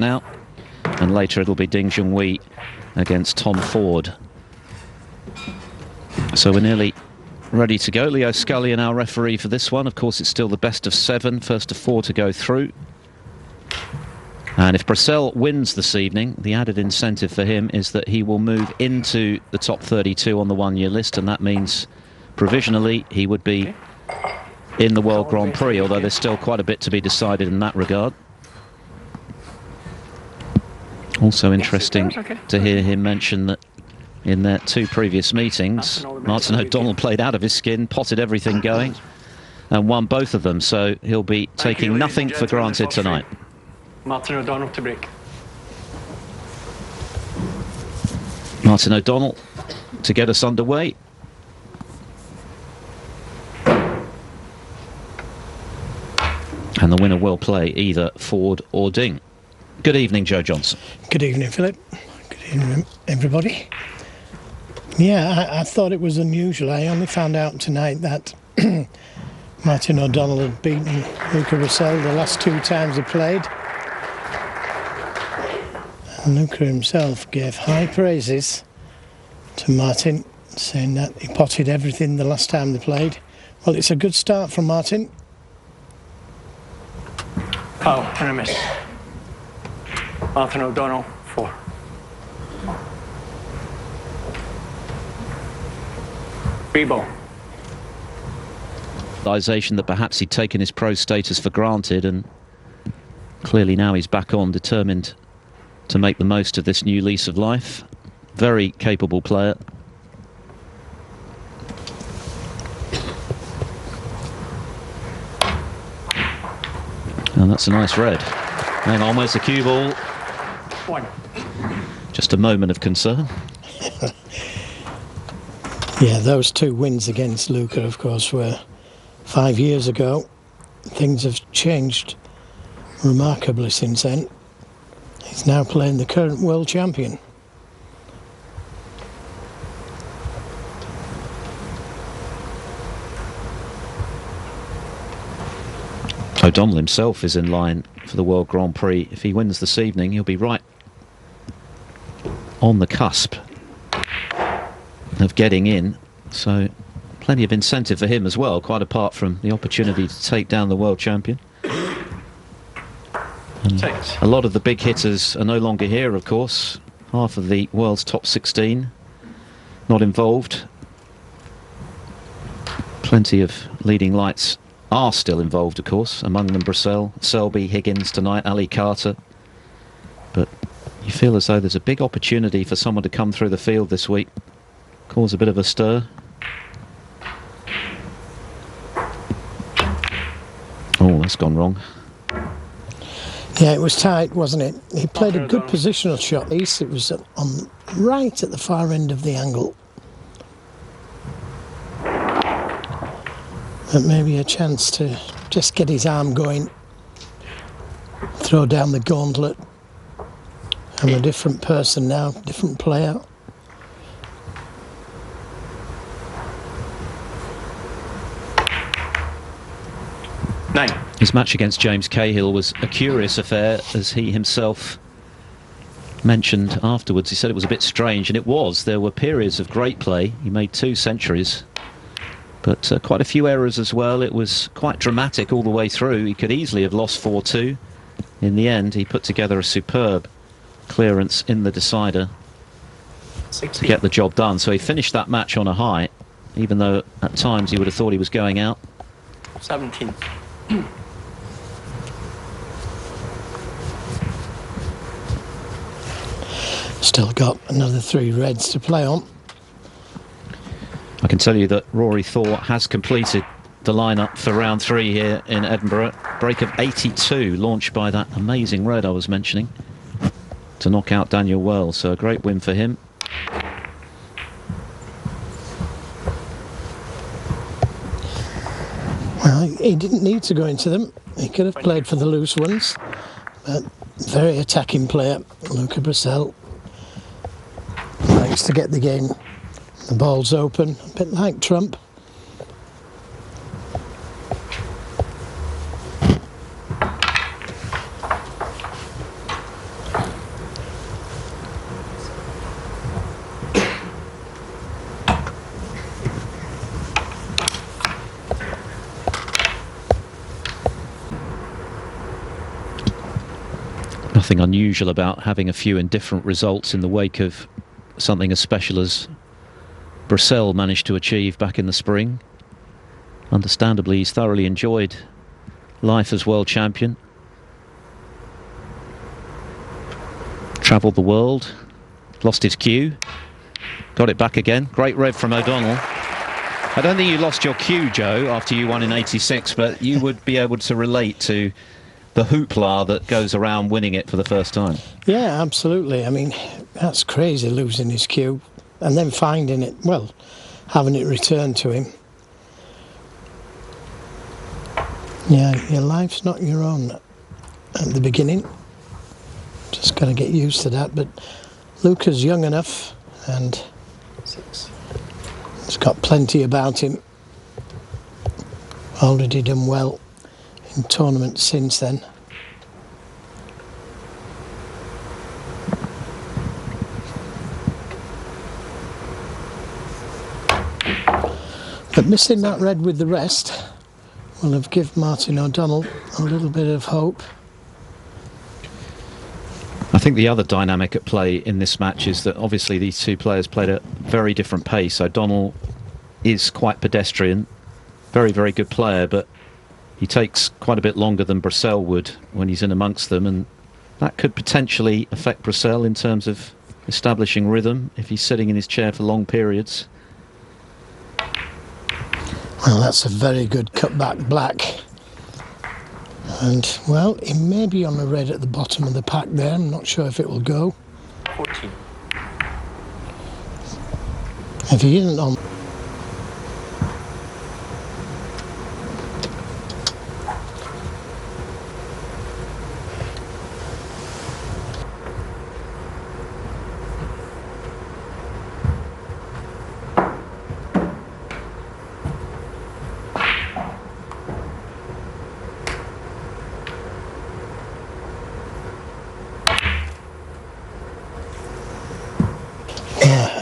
now, and later it'll be Ding Junhui against Tom Ford. So we're nearly ready to go. Leo Scully and our referee for this one. Of course, it's still the best of 7, first of 4 to go through. And if Brecel wins this evening, the added incentive for him is that he will move into the top 32 on the one-year list, and that means provisionally he would be in the World Grand Prix, although there's still quite a bit to be decided in that regard. Also interesting to hear him mention that in their 2 previous meetings, Martin O'Donnell played out of his skin, potted everything going, and won both of them, so he'll be taking nothing for granted tonight. Martin O'Donnell to break. Martin O'Donnell to get us underway. And the winner will play either Ford or Ding. Good evening, Joe Johnson. Good evening, Philip. Good evening, everybody. Yeah, I thought it was unusual. I only found out tonight that Martin O'Donnell had beaten Luca Brecel the last 2 times he played. And Luca himself gave high praises to Martin, saying that he potted everything the last time they played. Well, it's a good start from Martin. Oh, and a miss. Martin O'Donnell, 4. Free ball. Realisation that perhaps he'd taken his pro status for granted, and clearly now he's back on, determined to make the most of this new lease of life. Very capable player. And that's a nice red. Hang on, where's the cue ball? 1. Just a moment of concern. Yeah, those 2 wins against Luca, of course, were 5 years ago. Things have changed remarkably since then. He's now playing the current world champion. O'Donnell himself is in line for the World Grand Prix. If he wins this evening, he'll be right on the cusp of getting in. So plenty of incentive for him as well, quite apart from the opportunity to take down the world champion. And a lot of the big hitters are no longer here, of course. Half of the world's top 16 not involved. Plenty of leading lights are still involved, of course, among them Brecel, Selby, Higgins tonight, Ali Carter. But you feel as though there's a big opportunity for someone to come through the field this week, cause a bit of a stir. Oh, that's gone wrong. Yeah, it was tight, wasn't it? He played a good positional shot. It was on right at the far end of the angle. But maybe a chance to just get his arm going, throw down the gauntlet. I'm a different person now, different player. His match against James Cahill was a curious affair, as he himself mentioned afterwards. He said it was a bit strange, and it was. There were periods of great play. He made 2 centuries, but quite a few errors as well. It was quite dramatic all the way through. He could easily have lost 4-2. In the end, he put together a superb clearance in the decider to get the job done. So he finished that match on a high, even though at times you would have thought he was going out. 17. Still got another 3 reds to play on. I can tell you that Rory Thor has completed the lineup for round 3 here in Edinburgh. Break of 82, launched by that amazing red I was mentioning, to knock out Daniel Wells. So a great win for him. Well, he didn't need to go into them. He could have played for the loose ones. But very attacking player, Luca Brecel. Likes to get the game. The ball's open, a bit like Trump. Nothing unusual about having a few indifferent results in the wake of something as special as Brecel managed to achieve back in the spring. Understandably, he's thoroughly enjoyed life as world champion. Travelled the world, lost his cue, got it back again. Great rev from O'Donnell. I don't think you lost your cue, Joe, after you won in '86, but you would be able to relate to the hoopla that goes around winning it for the first time. Yeah, absolutely. I mean, that's crazy, losing his cue and then finding it, well, having it returned to him. Yeah, your life's not your own at the beginning. Just got to get used to that. But Luca's young enough and he's got plenty about him. Already done well in tournaments since then. But missing that red with the rest will have given Martin O'Donnell a little bit of hope. I think the other dynamic at play in this match is that obviously these two players played at a very different pace. O'Donnell is quite pedestrian, very, very good player, but he takes quite a bit longer than Brecel would when he's in amongst them, and that could potentially affect Brecel in terms of establishing rhythm if he's sitting in his chair for long periods. Well, that's a very good cutback black. And, well, he may be on a red at the bottom of the pack there. I'm not sure if it will go. 14. If he isn't on...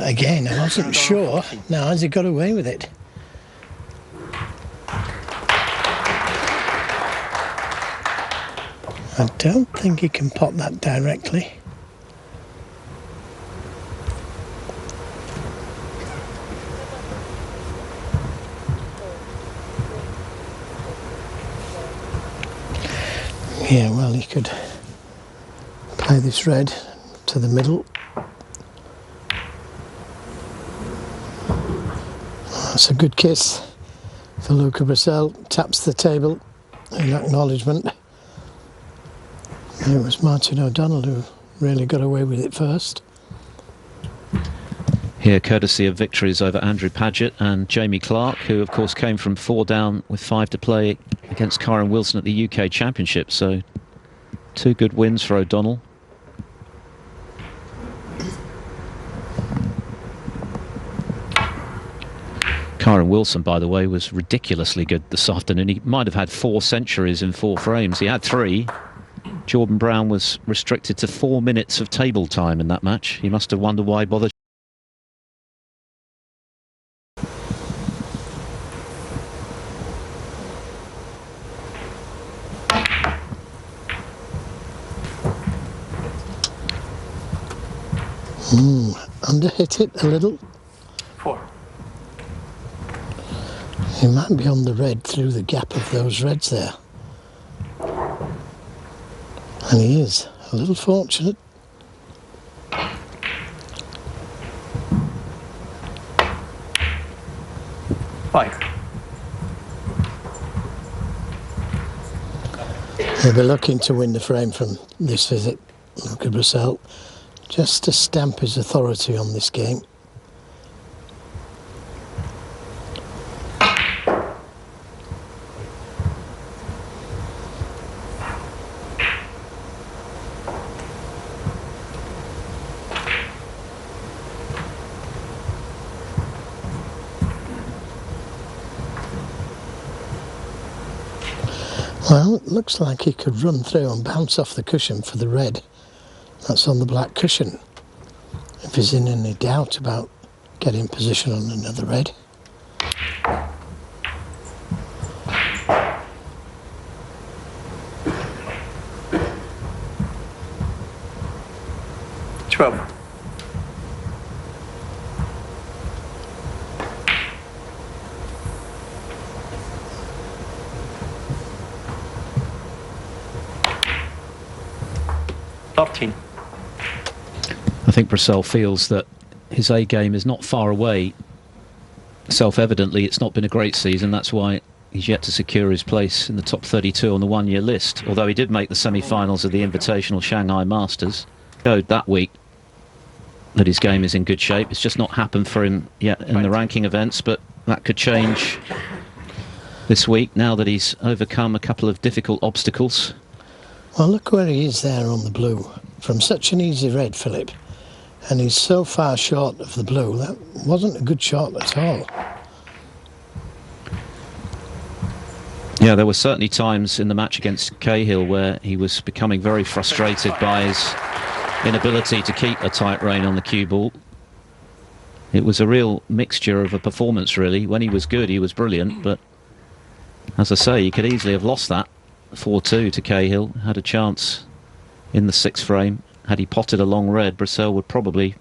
Again, I wasn't sure. Now, has he got away with it? I don't think he can pop that directly. Yeah, well, he could play this red to the middle. That's a good kiss for Luca Brecel. Taps the table in acknowledgement. And it was Martin O'Donnell who really got away with it first. Here, courtesy of victories over Andrew Paget and Jamie Clark, who of course came from 4 down with 5 to play against Kyron Wilson at the UK Championship. So 2 good wins for O'Donnell. Kyron Wilson, by the way, was ridiculously good this afternoon. He might have had 4 centuries in 4 frames. He had 3. Jordan Brown was restricted to 4 minutes of table time in that match. He must have wondered why he bothered. Underhit it a little. 4. He might be on the red through the gap of those reds there. And he is. A little fortunate. Five. He'll be looking to win the frame from this visit, Luca Brecel, just to stamp his authority on this game. Well, it looks like he could run through and bounce off the cushion for the red. That's on the black cushion. If he's in any doubt about getting position on another red. 12. I think Brecel feels that his A game is not far away. Self-evidently, it's not been a great season. That's why he's yet to secure his place in the top 32 on the one-year list. Although he did make the semi-finals of the Invitational Shanghai Masters. Showed that week that his game is in good shape. It's just not happened for him yet in the ranking events, but that could change this week now that he's overcome a couple of difficult obstacles. Well, look where he is there on the blue. From such an easy red, Philip. And he's so far short of the blue. That wasn't a good shot at all. Yeah, there were certainly times in the match against Cahill where he was becoming very frustrated by his inability to keep a tight rein on the cue ball. It was a real mixture of a performance, really. When he was good, he was brilliant, but as I say, he could easily have lost that 4-2 to Cahill. Had a chance in the sixth frame. Had he potted a long red, Brecel would probably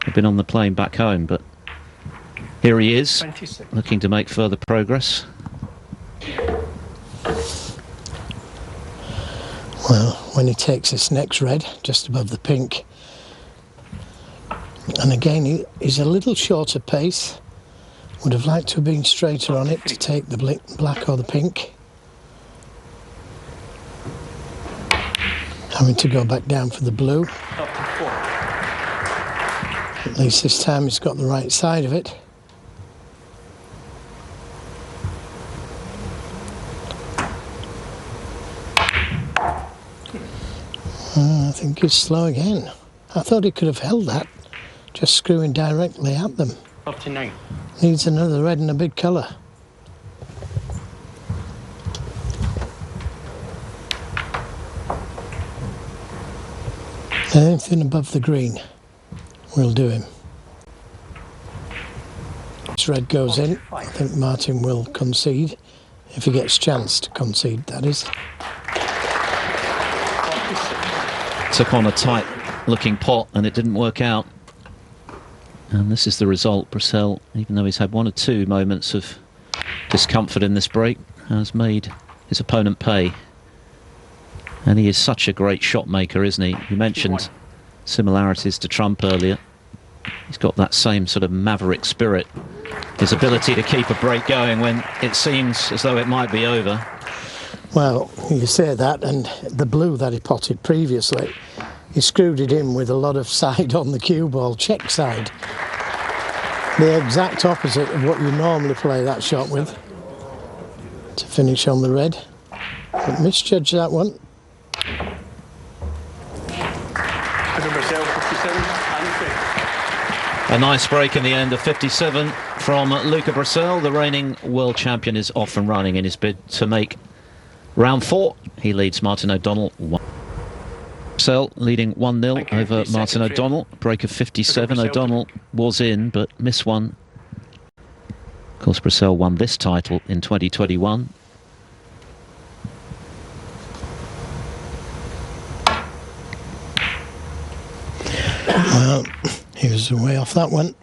have been on the plane back home, but here he is, 26. looking to make further progress. Well, when he takes this next red, just above the pink, and again, he's a little shorter pace. Would have liked to have been straighter on it to take the black or the pink. Having to go back down for the blue. At least this time he's got the right side of it. I think he's slow again. I thought he could have held that, just screwing directly at them. Up to 9. Needs another red and a big colour. Anything above the green will do him. This red goes in. I think Martin will concede, if he gets a chance to concede, that is. Took on a tight looking pot and it didn't work out. And this is the result. Brecel, even though he's had one or two moments of discomfort in this break, has made his opponent pay. And he is such a great shot maker, isn't he? You mentioned similarities to Trump earlier. He's got that same sort of maverick spirit. His ability to keep a break going when it seems as though it might be over. Well, you say that, and the blue that he potted previously, he screwed it in with a lot of side on the cue ball, check side. The exact opposite of what you normally play that shot with. To finish on the red. But misjudged that one. A nice break in the end of 57 from Luca Brecel. The reigning world champion is off and running in his bid to make round 4. He leads Martin O'Donnell. Brecel leading 1-0 over Martin O'Donnell. Break of 57. O'Donnell was in but missed one. Of course, Brecel won this title in 2021. Well, he was way off that one.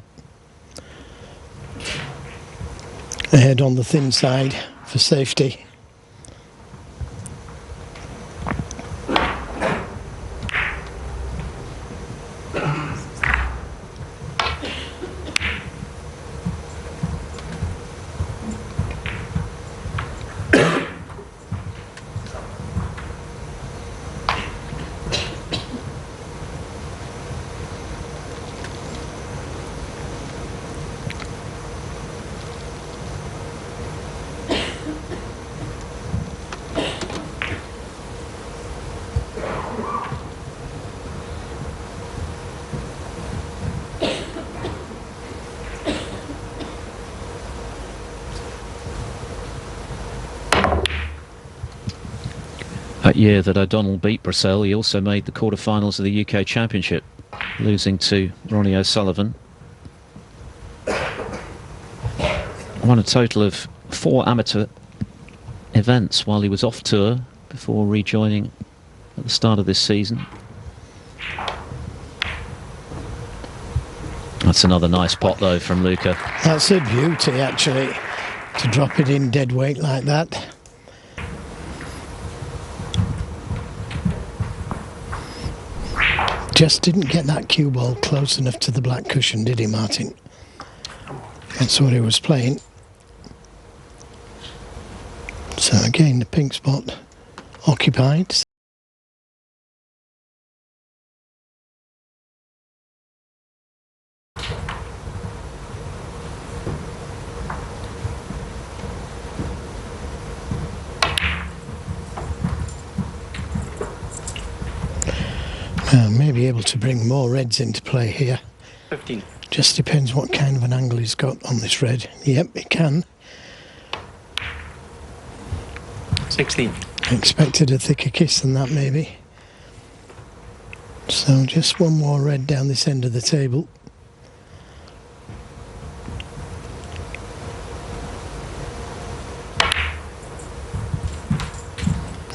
Ahead on the thin side for safety. That year that O'Donnell beat Brecel, he also made the quarterfinals of the UK Championship, losing to Ronnie O'Sullivan. Won a total of 4 amateur events while he was off tour before rejoining at the start of this season. That's another nice pot though from Luca. That's a beauty actually, to drop it in dead weight like that. Just didn't get that cue ball close enough to the black cushion, did he, Martin? That's what he was playing. So again, the pink spot occupied. May be able to bring more reds into play here. 15. Just depends what kind of an angle he's got on this red. Yep, he can. 16. I expected a thicker kiss than that, maybe. So just one more red down this end of the table.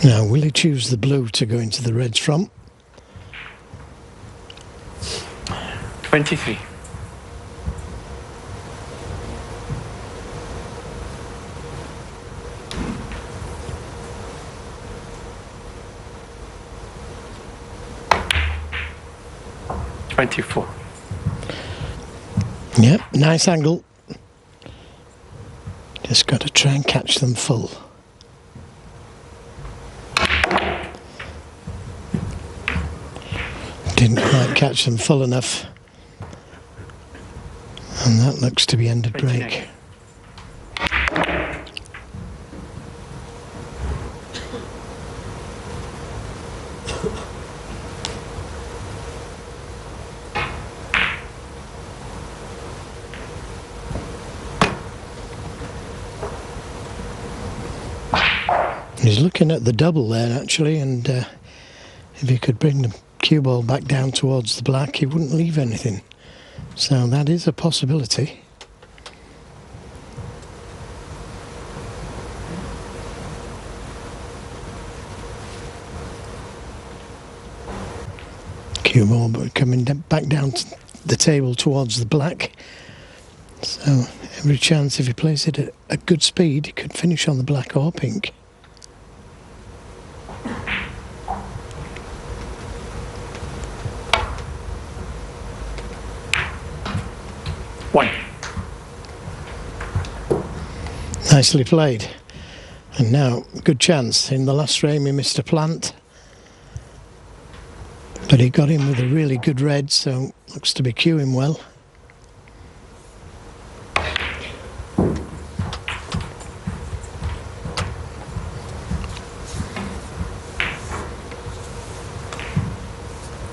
Now, will he choose the blue to go into the reds from? 23. Yep, nice angle. Just got to try and catch them full. Didn't quite catch them full enough. And that looks to be ended break. 29. He's looking at the double there actually, and if he could bring the cue ball back down towards the black, he wouldn't leave anything. So that is a possibility. Cue ball coming back down to the table towards the black. So every chance if he plays it at a good speed, he could finish on the black or pink. One. Nicely played. And now, good chance. In the last frame he missed a plant. But he got in with a really good red, so looks to be cueing well.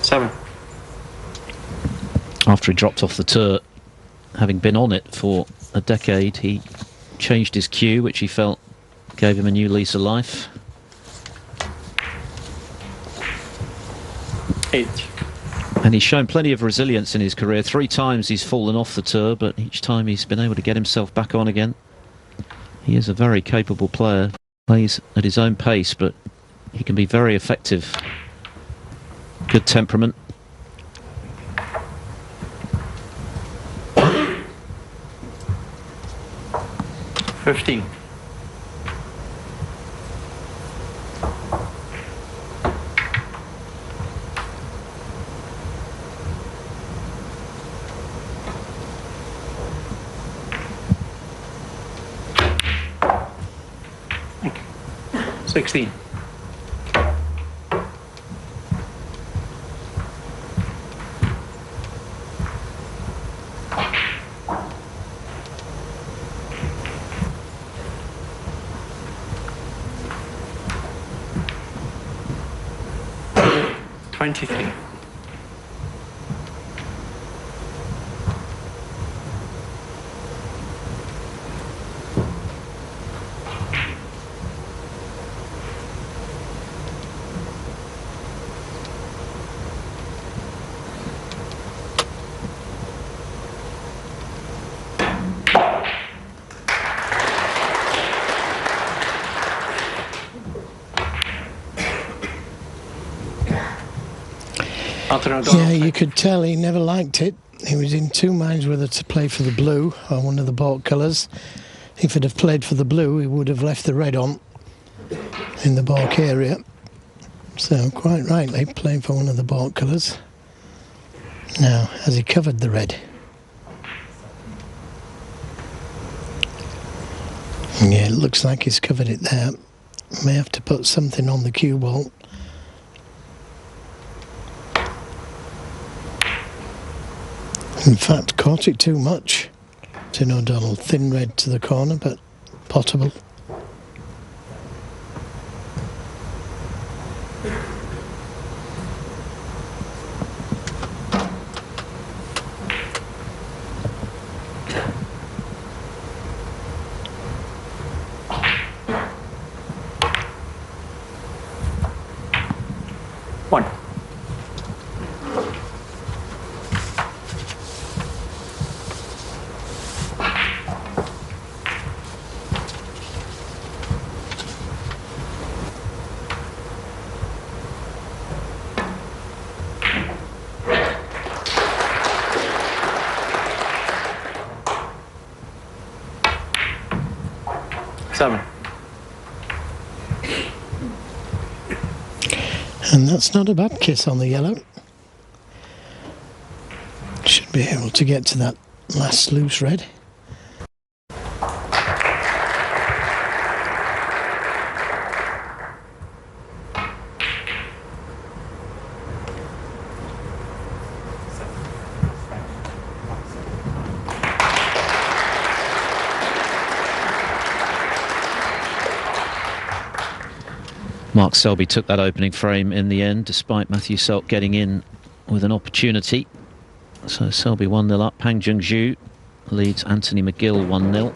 Seven. After he dropped off the tour, having been on it for a decade, he changed his cue, which he felt gave him a new lease of life. 8. And he's shown plenty of resilience in his career. 3 times he's fallen off the tour, but each time he's been able to get himself back on again. He is a very capable player. Plays at his own pace, but he can be very effective. Good temperament. 15. Thank you. 16. $23. Yeah, you could tell he never liked it. he was in two minds whether to play for the blue or one of the baulk colours. If he'd have played for the blue, he would have left the red on in the baulk area. So quite rightly playing for one of the baulk colours. Now, has he covered the red? Yeah, it looks like he's covered it there. May have to put something on the cue ball. In fact, caught it too much. Tin O'Donnell, thin red to the corner, but potable. One. Seven. And that's not a bad kiss on the yellow. Should be able to get to that last loose red. Mark Selby took that opening frame in the end, despite Matthew Salt getting in with an opportunity. So Selby 1-0 up. Pang Jung-ju leads Anthony McGill 1-0.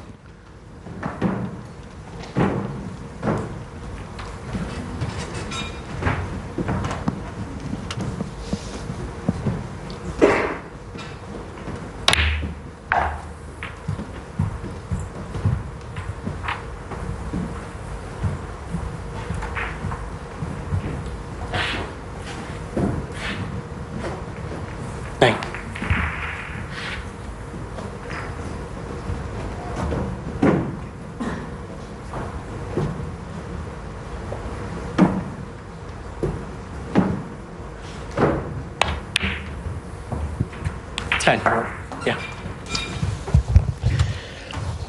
Bang. Ten. Yeah.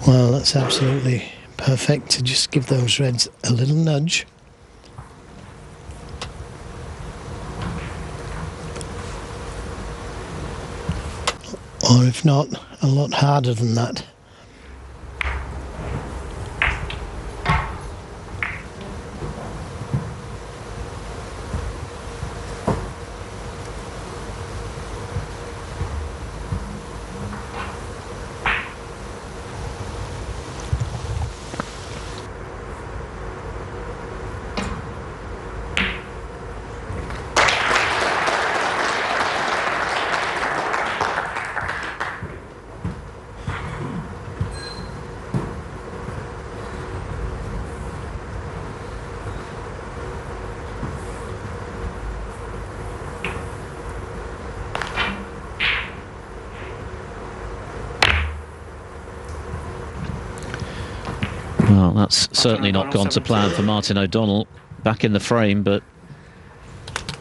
Well, that's absolutely perfect to just give those reds a little nudge. Or if not, a lot harder than that. Well, that's certainly not gone to plan for Martin O'Donnell. Back in the frame, but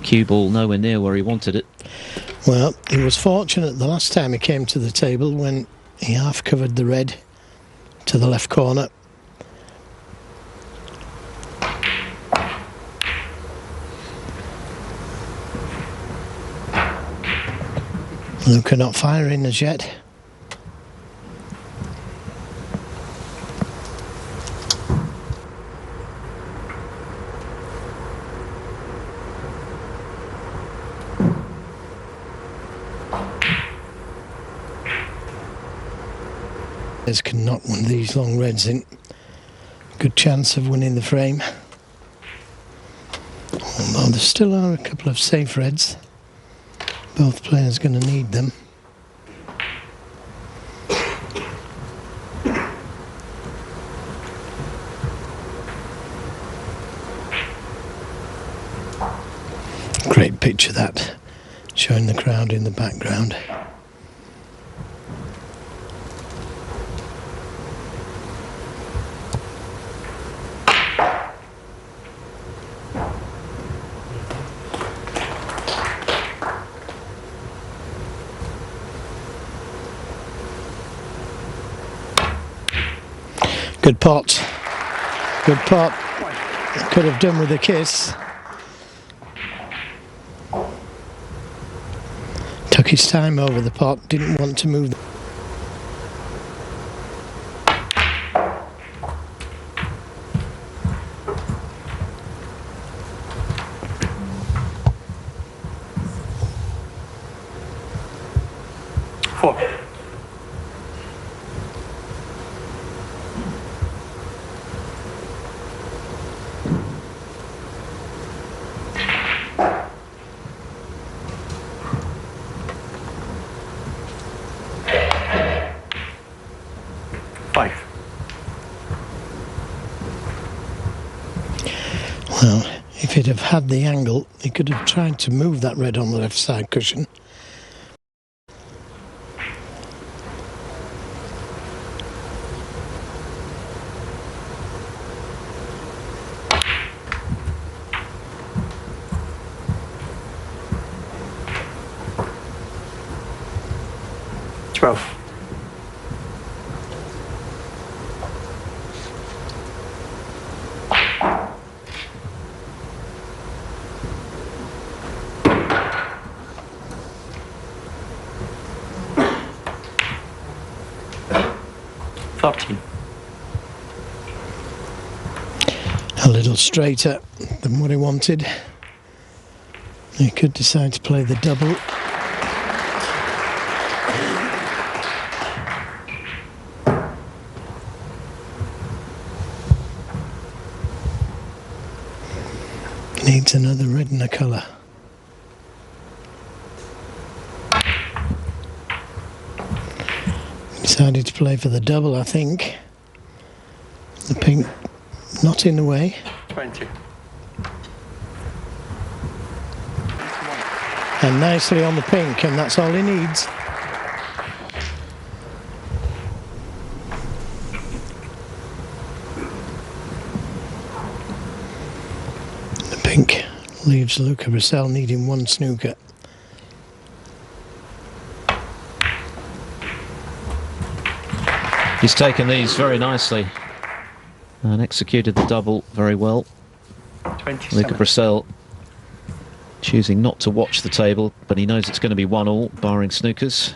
cue ball nowhere near where he wanted it. Well, he was fortunate the last time he came to the table when he half covered the red to the left corner. Luca not firing as yet. Can knock one of these long reds in. Good chance of winning the frame. Although there still are a couple of safe reds. Both players going to need them. Great picture that, showing the crowd in the background. Good pot. Good pot. Could have done with a kiss. Took his time over the pot, didn't want to move. Four. Five. Well, if he'd have had the angle, he could have tried to move that red on the left side cushion. A little straighter than what he wanted. He could decide to play the double. Needs another red in the colour. Decided to play for the double, I think. The pink not in the way. 20. And nicely on the pink, and that's all he needs. The pink leaves Luca Brecel needing one snooker. He's taken these very nicely and executed the double very well. 27. Luca Brecel choosing not to watch the table, but he knows it's going to be 1-1, barring snookers.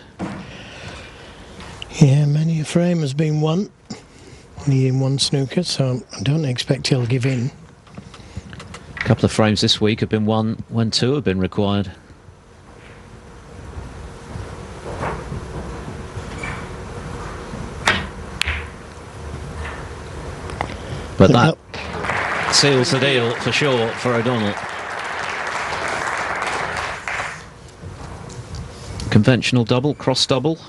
Yeah, many a frame has been won, needing one snooker, so I don't expect he'll give in. A couple of frames this week have been won when two have been required. But that seals the deal for sure for O'Donnell. Conventional double, cross double.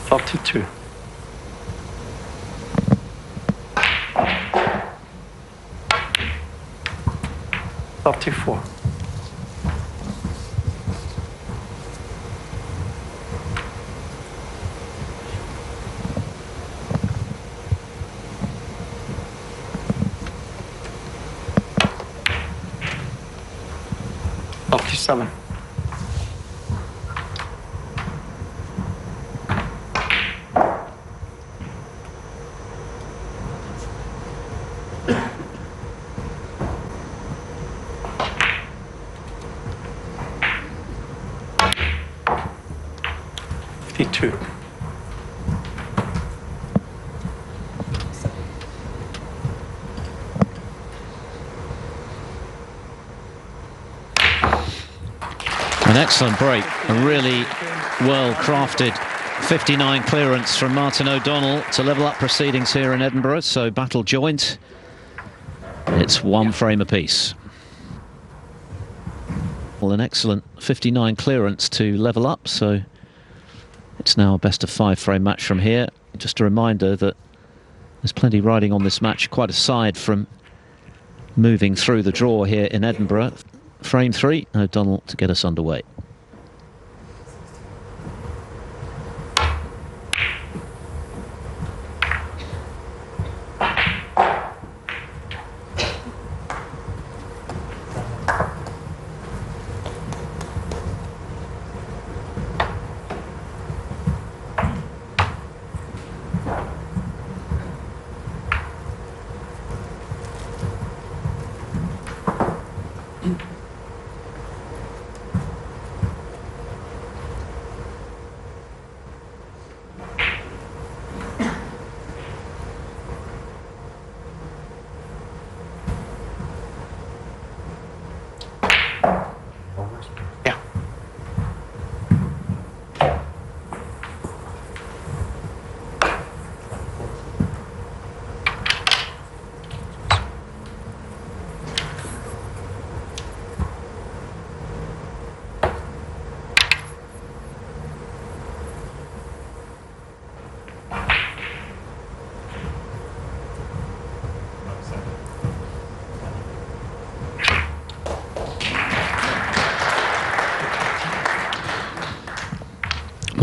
Forty-two. 34. 47. 52. An excellent break, a really well-crafted 59 clearance from Martin O'Donnell to level up proceedings here in Edinburgh, so battle joint. It's one frame apiece. Well, an excellent 59 clearance to level up, so it's now a best of 5 frame match from here. Just a reminder that there's plenty riding on this match, quite aside from moving through the draw here in Edinburgh. Frame 3, O'Donnell to get us underway.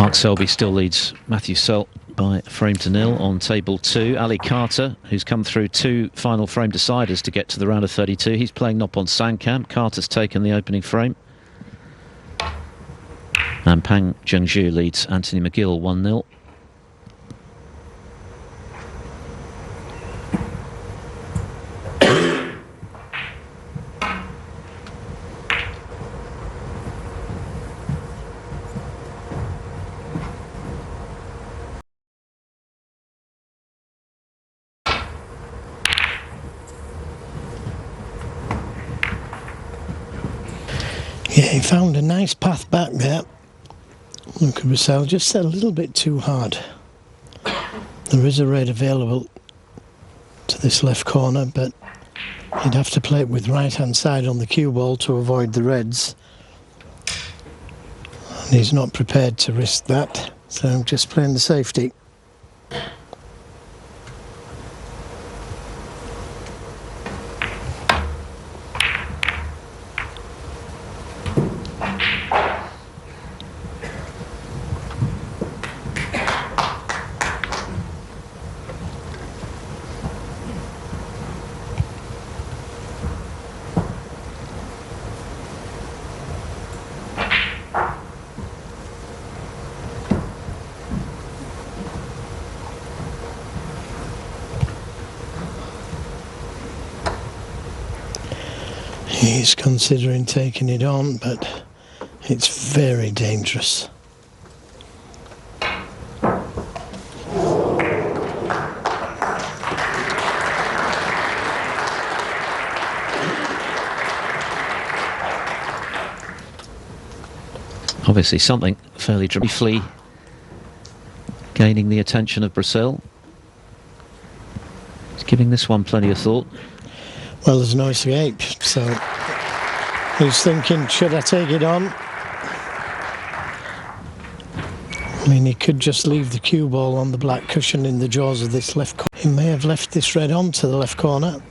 Mark Selby still leads Matthew Selt by a frame to nil on table 2. Ali Carter, who's come through 2 final frame deciders to get to the round of 32. He's playing Noppon Sangkam. Carter's taken the opening frame. And Pang Junhui leads Anthony McGill 1-0. Yeah, he found a nice path back there. Luca Brecel just set a little bit too hard. There is a red available to this left corner, but he'd have to play it with right hand side on the cue ball to avoid the reds. And he's not prepared to risk that, so I'm just playing the safety. He's considering taking it on, but it's very dangerous. Obviously something fairly briefly gaining the attention of Brecel. He's giving this one plenty of thought. Well, there's no escape, so he's thinking, should I take it on? I mean, he could just leave the cue ball on the black cushion in the jaws of this left corner. He may have left this red on to the left corner.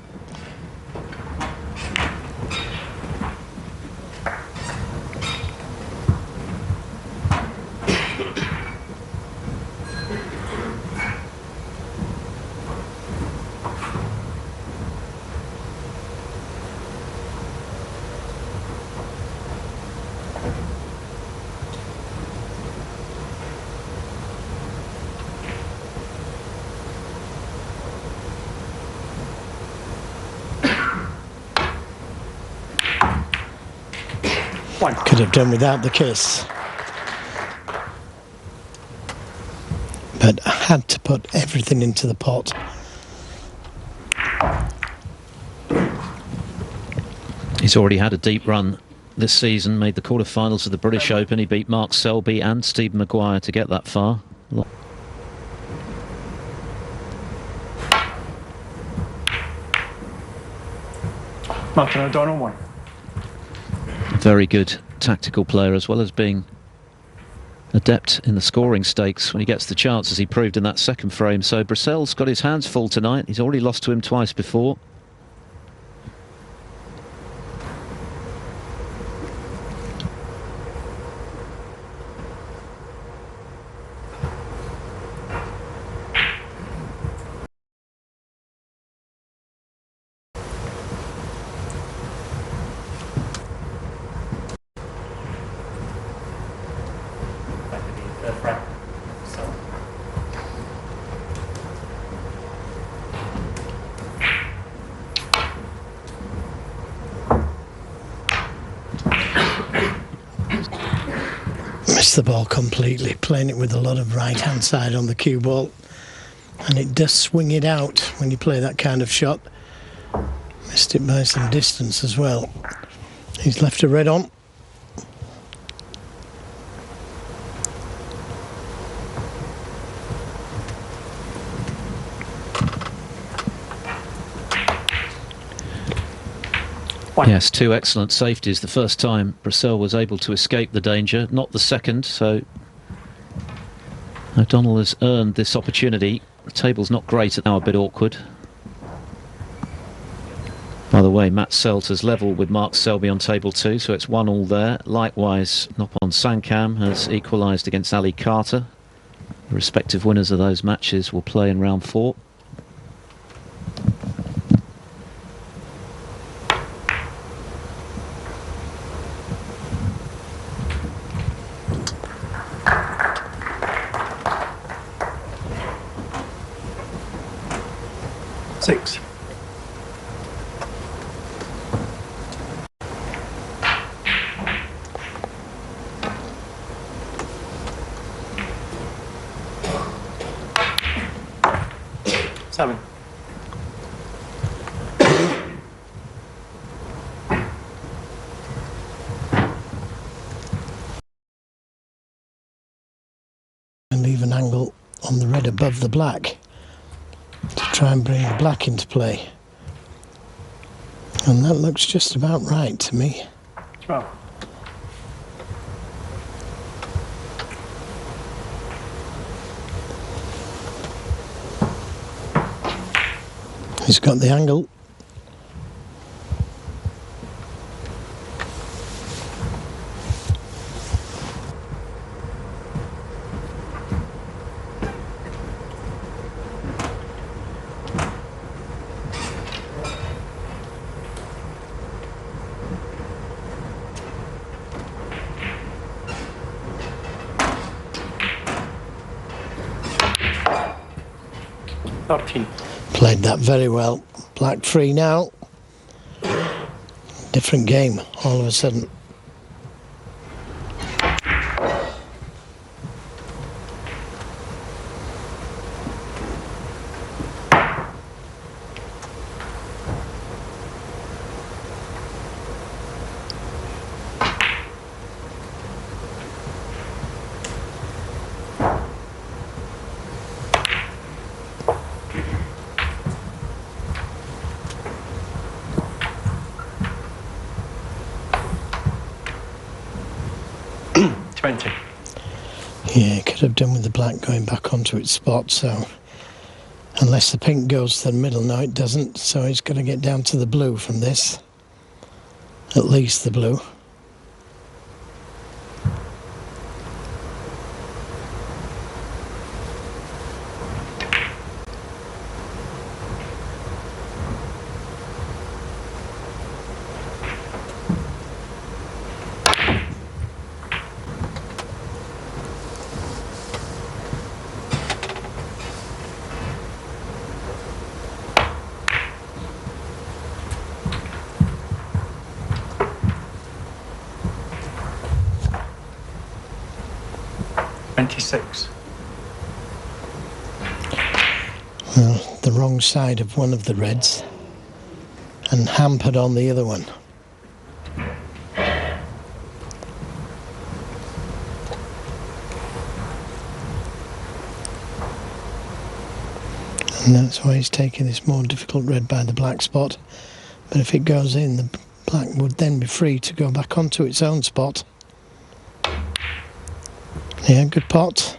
Could have done without the kiss, but I had to put everything into the pot. He's already had a deep run this season, made the quarterfinals of the British Open. He beat Mark Selby and Stephen Maguire to get that far. Martin O'Donnell 1. Very good tactical player, as well as being adept in the scoring stakes when he gets the chance, as he proved in that second frame. So Brecel's got his hands full tonight. He's already lost to him twice before. Missed the ball completely, playing it with a lot of right hand side on the cue ball, and it does swing it out when you play that kind of shot. Missed it by some distance as well. He's left a red on. Yes, 2 excellent safeties. The first time Brecel was able to escape the danger, not the second, so O'Donnell has earned this opportunity. The table's not great, now a bit awkward. By the way, Matt Selter's level with Mark Selby on table 2, so it's 1-1 there. Likewise, Nopon Sankam has equalised against Ali Carter. The respective winners of those matches will play in round 4. Six. Seven. And leave an angle on the red above the black to try and bring the black into play. And that looks just about right to me. 12. He's got the angle. Played that very well. Black free now. Different game all of a sudden. Yeah, could have done with the black going back onto its spot, so unless the pink goes to the middle, no it doesn't, so he's got to get down to the blue from this, at least the blue. Well, the wrong side of one of the reds and hampered on the other one. And that's why he's taking this more difficult red by the black spot. But if it goes in, the black would then be free to go back onto its own spot. Yeah, good pot.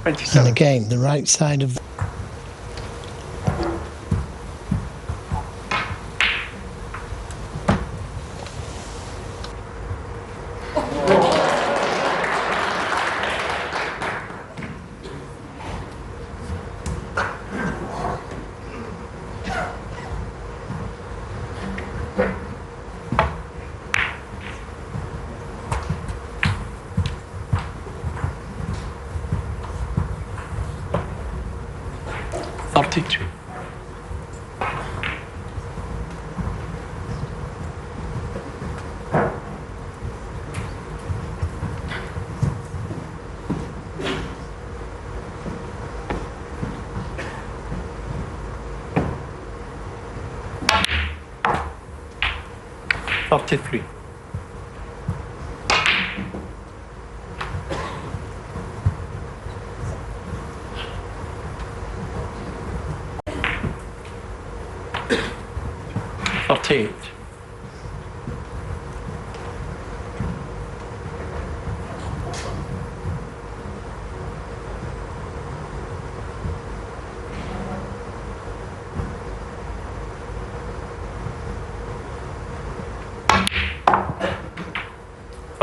27. And again, the right side of... Forty-three. Forty-eight. 48.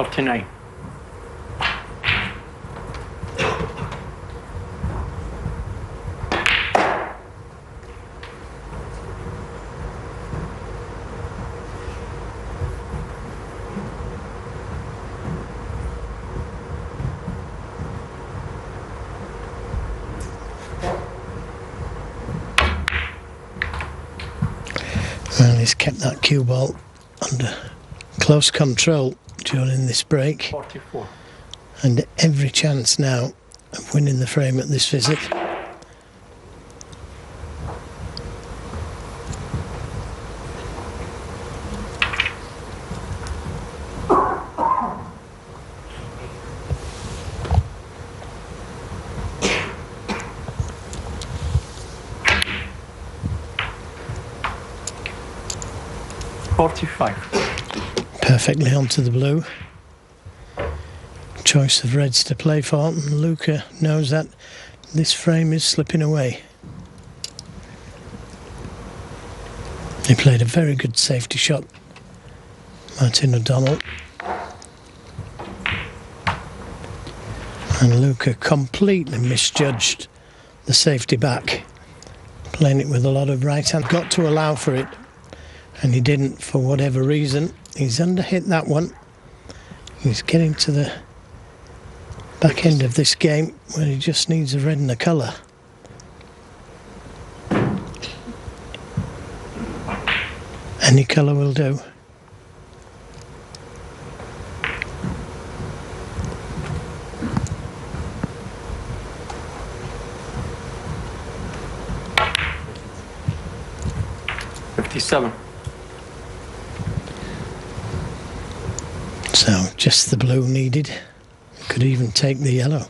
39. Well, he's kept that cue ball under close control during this break, 44. and every chance now of winning the frame at this visit. Perfectly onto the blue. Choice of reds to play for, and Luca knows that this frame is slipping away. He played a very good safety shot, Martin O'Donnell. And Luca completely misjudged the safety back, playing it with a lot of right hand. Got to allow for it, and he didn't for whatever reason. He's underhit that one. He's getting to the back end of this game where he just needs a red and a colour. Any colour will do. $57. So just the blue needed. Could even take the yellow.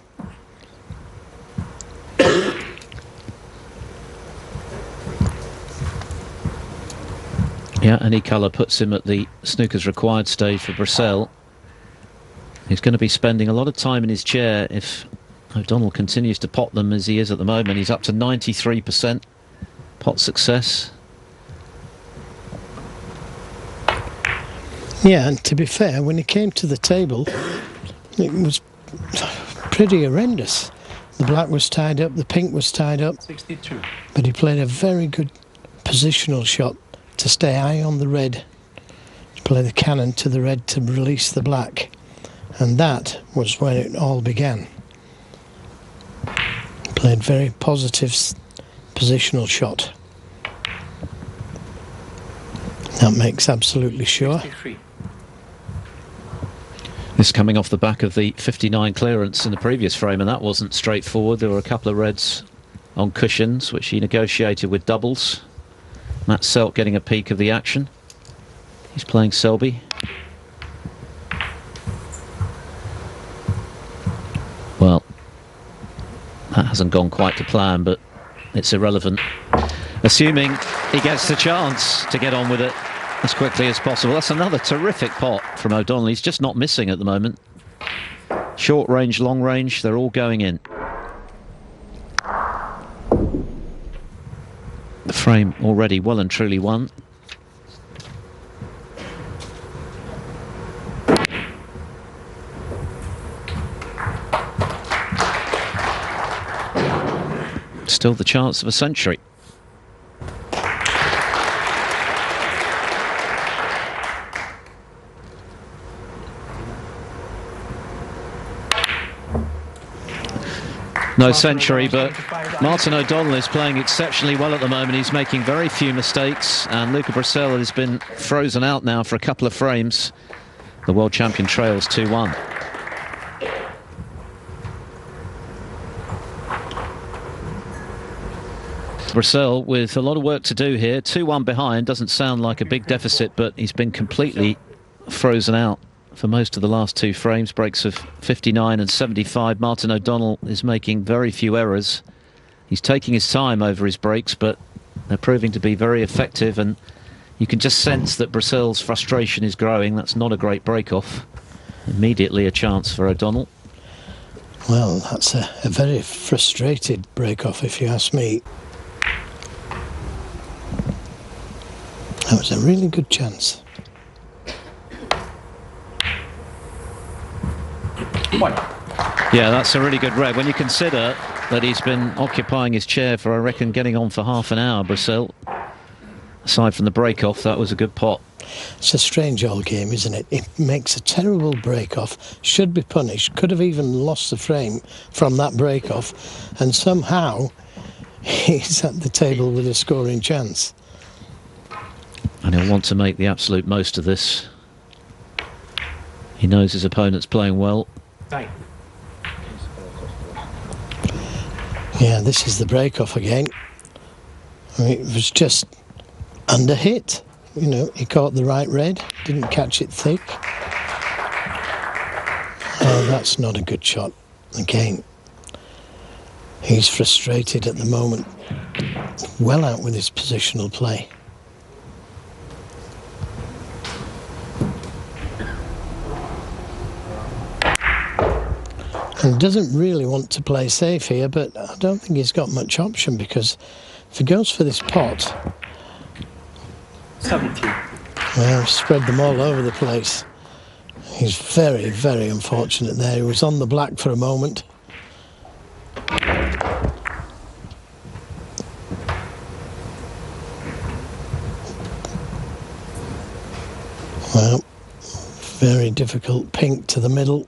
Yeah, any colour puts him at the snooker's required stage for Brecel. He's going to be spending a lot of time in his chair if O'Donnell continues to pot them as he is at the moment. He's up to 93% pot success. Yeah, and to be fair, when he came to the table, it was pretty horrendous. The black was tied up, the pink was tied up. 62. But he played a very good positional shot to stay high on the red, to play the cannon to the red to release the black. And that was when it all began. Played very positive positional shot. That makes absolutely sure. 63. This coming off the back of the 59 clearance in the previous frame, and that wasn't straightforward. There were a couple of reds on cushions, which he negotiated with doubles. Matt Selt getting a peek of the action. He's playing Selby. Well, that hasn't gone quite to plan, but it's irrelevant. Assuming he gets the chance to get on with it as quickly as possible. That's another terrific pot from O'Donnell. He's just not missing at the moment. Short range, long range, they're all going in. The frame already well and truly won. Still the chance of a century. No century, but Martin O'Donnell is playing exceptionally well at the moment. He's making very few mistakes, and Luca Brecel has been frozen out now for a couple of frames. The world champion trails 2-1. Brecel with a lot of work to do here. 2-1 behind, doesn't sound like a big deficit, but he's been completely frozen out for most of the last two frames. Breaks of 59 and 75. Martin O'Donnell is making very few errors. He's taking his time over his breaks, but they're proving to be very effective, and you can just sense that Brecel's frustration is growing. That's not a great break-off. Immediately a chance for O'Donnell. Well, that's a very frustrated break-off, if you ask me. That was a really good chance. 1. Yeah, that's a really good read. When you consider that he's been occupying his chair for, I reckon, getting on for half an hour, Brecel. Aside from the break-off, that was a good pot. It's a strange old game, isn't it? It makes a terrible break-off, should be punished, could have even lost the frame from that break-off, and somehow he's at the table with a scoring chance. And he'll want to make the absolute most of this. He knows his opponent's playing well. 9. Yeah, this is the break-off again. I mean, it was just under hit. You know, he caught the right red, didn't catch it thick. Oh, that's not a good shot. Again, he's frustrated at the moment. Well out with his positional play. And doesn't really want to play safe here, but I don't think he's got much option, because if he goes for this pot, 17. well, spread them all over the place. He's very, very unfortunate there. He was on the black for a moment. Well, very difficult pink to the middle.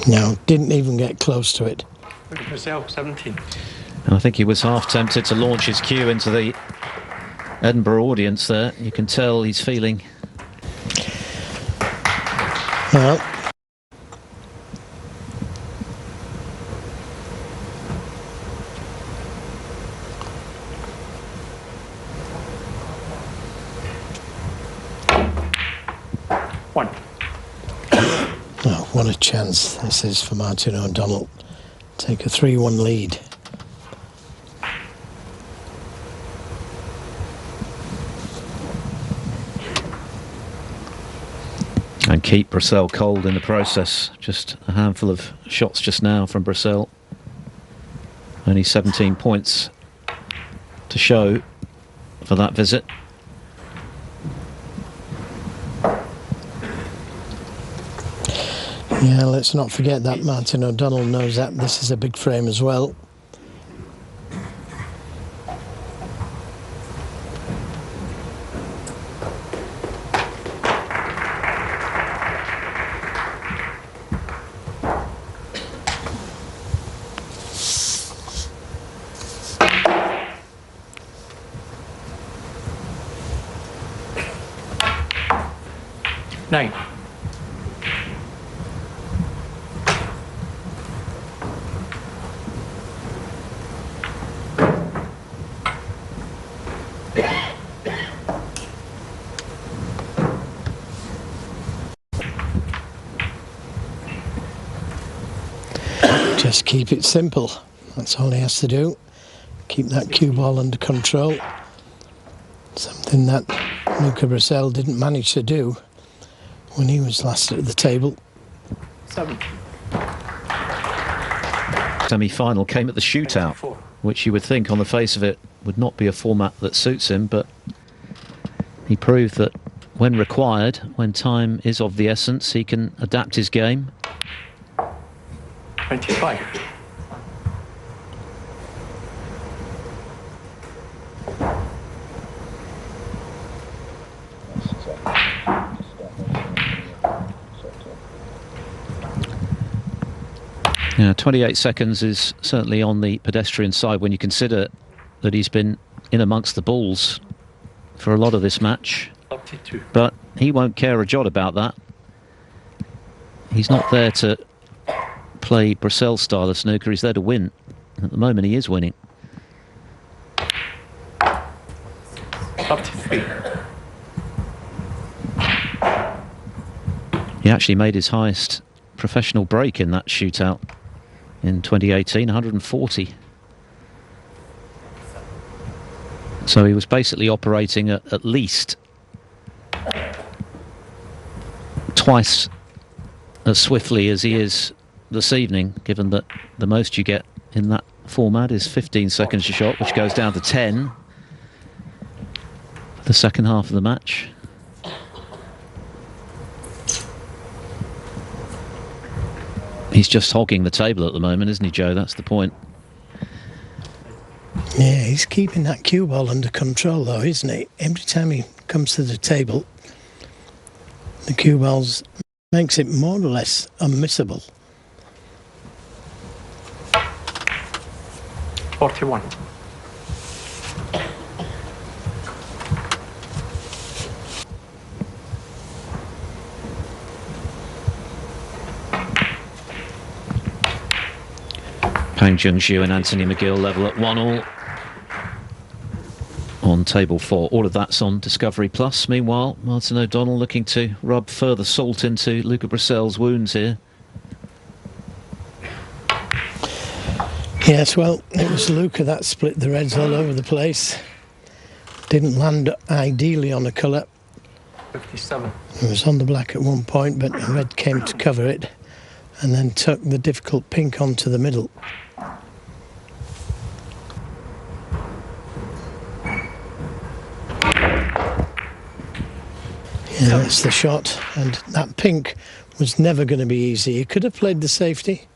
No, didn't even get close to it. Luca Brecel, 17. And I think he was half tempted to launch his cue into the Edinburgh audience there. You can tell he's feeling... Well, One. oh, what a chance this is for Martin O'Donnell. Take a 3-1 lead. And keep Brecel cold in the process. Just a handful of shots just now from Brecel. Only 17 points to show for that visit. Yeah, let's not forget that Martin O'Donnell knows that this is a big frame as well. Nine. Just keep it simple. That's all he has to do. Keep that cue ball under control. Something that Luca Brecel didn't manage to do when he was last at the table. 7. Semi-final came at the shootout, which you would think on the face of it would not be a format that suits him, but he proved that when required, when time is of the essence, he can adapt his game. 25. Yeah, 28 seconds is certainly on the pedestrian side when you consider that he's been in amongst the balls for a lot of this match. 32. But he won't care a jot about that. He's not there to play Brecel's style of snooker, he's there to win. At the moment he is winning. 33. He actually made his highest professional break in that shootout in 2018, 140. So he was basically operating at least twice as swiftly as he is this evening, given that the most you get in that format is 15 seconds a shot, which goes down to 10 for the second half of the match. He's just hogging the table at the moment, isn't he, Joe? That's the point. Yeah, he's keeping that cue ball under control, though, isn't he? Every time he comes to the table, the cue balls makes it more or less unmissable. 41. Pang Junhui and Anthony McGill level at 1-1 on table 4. All of that's on Discovery Plus. Meanwhile, Martin O'Donnell looking to rub further salt into Luca Brecel's wounds here. Yes, well, it was Luca that split the reds all over the place. Didn't land ideally on a colour. 57. It was on the black at one point, but the red came to cover it and then took the difficult pink onto the middle. Yeah, that's the shot, and that pink was never going to be easy. He could have played the safety.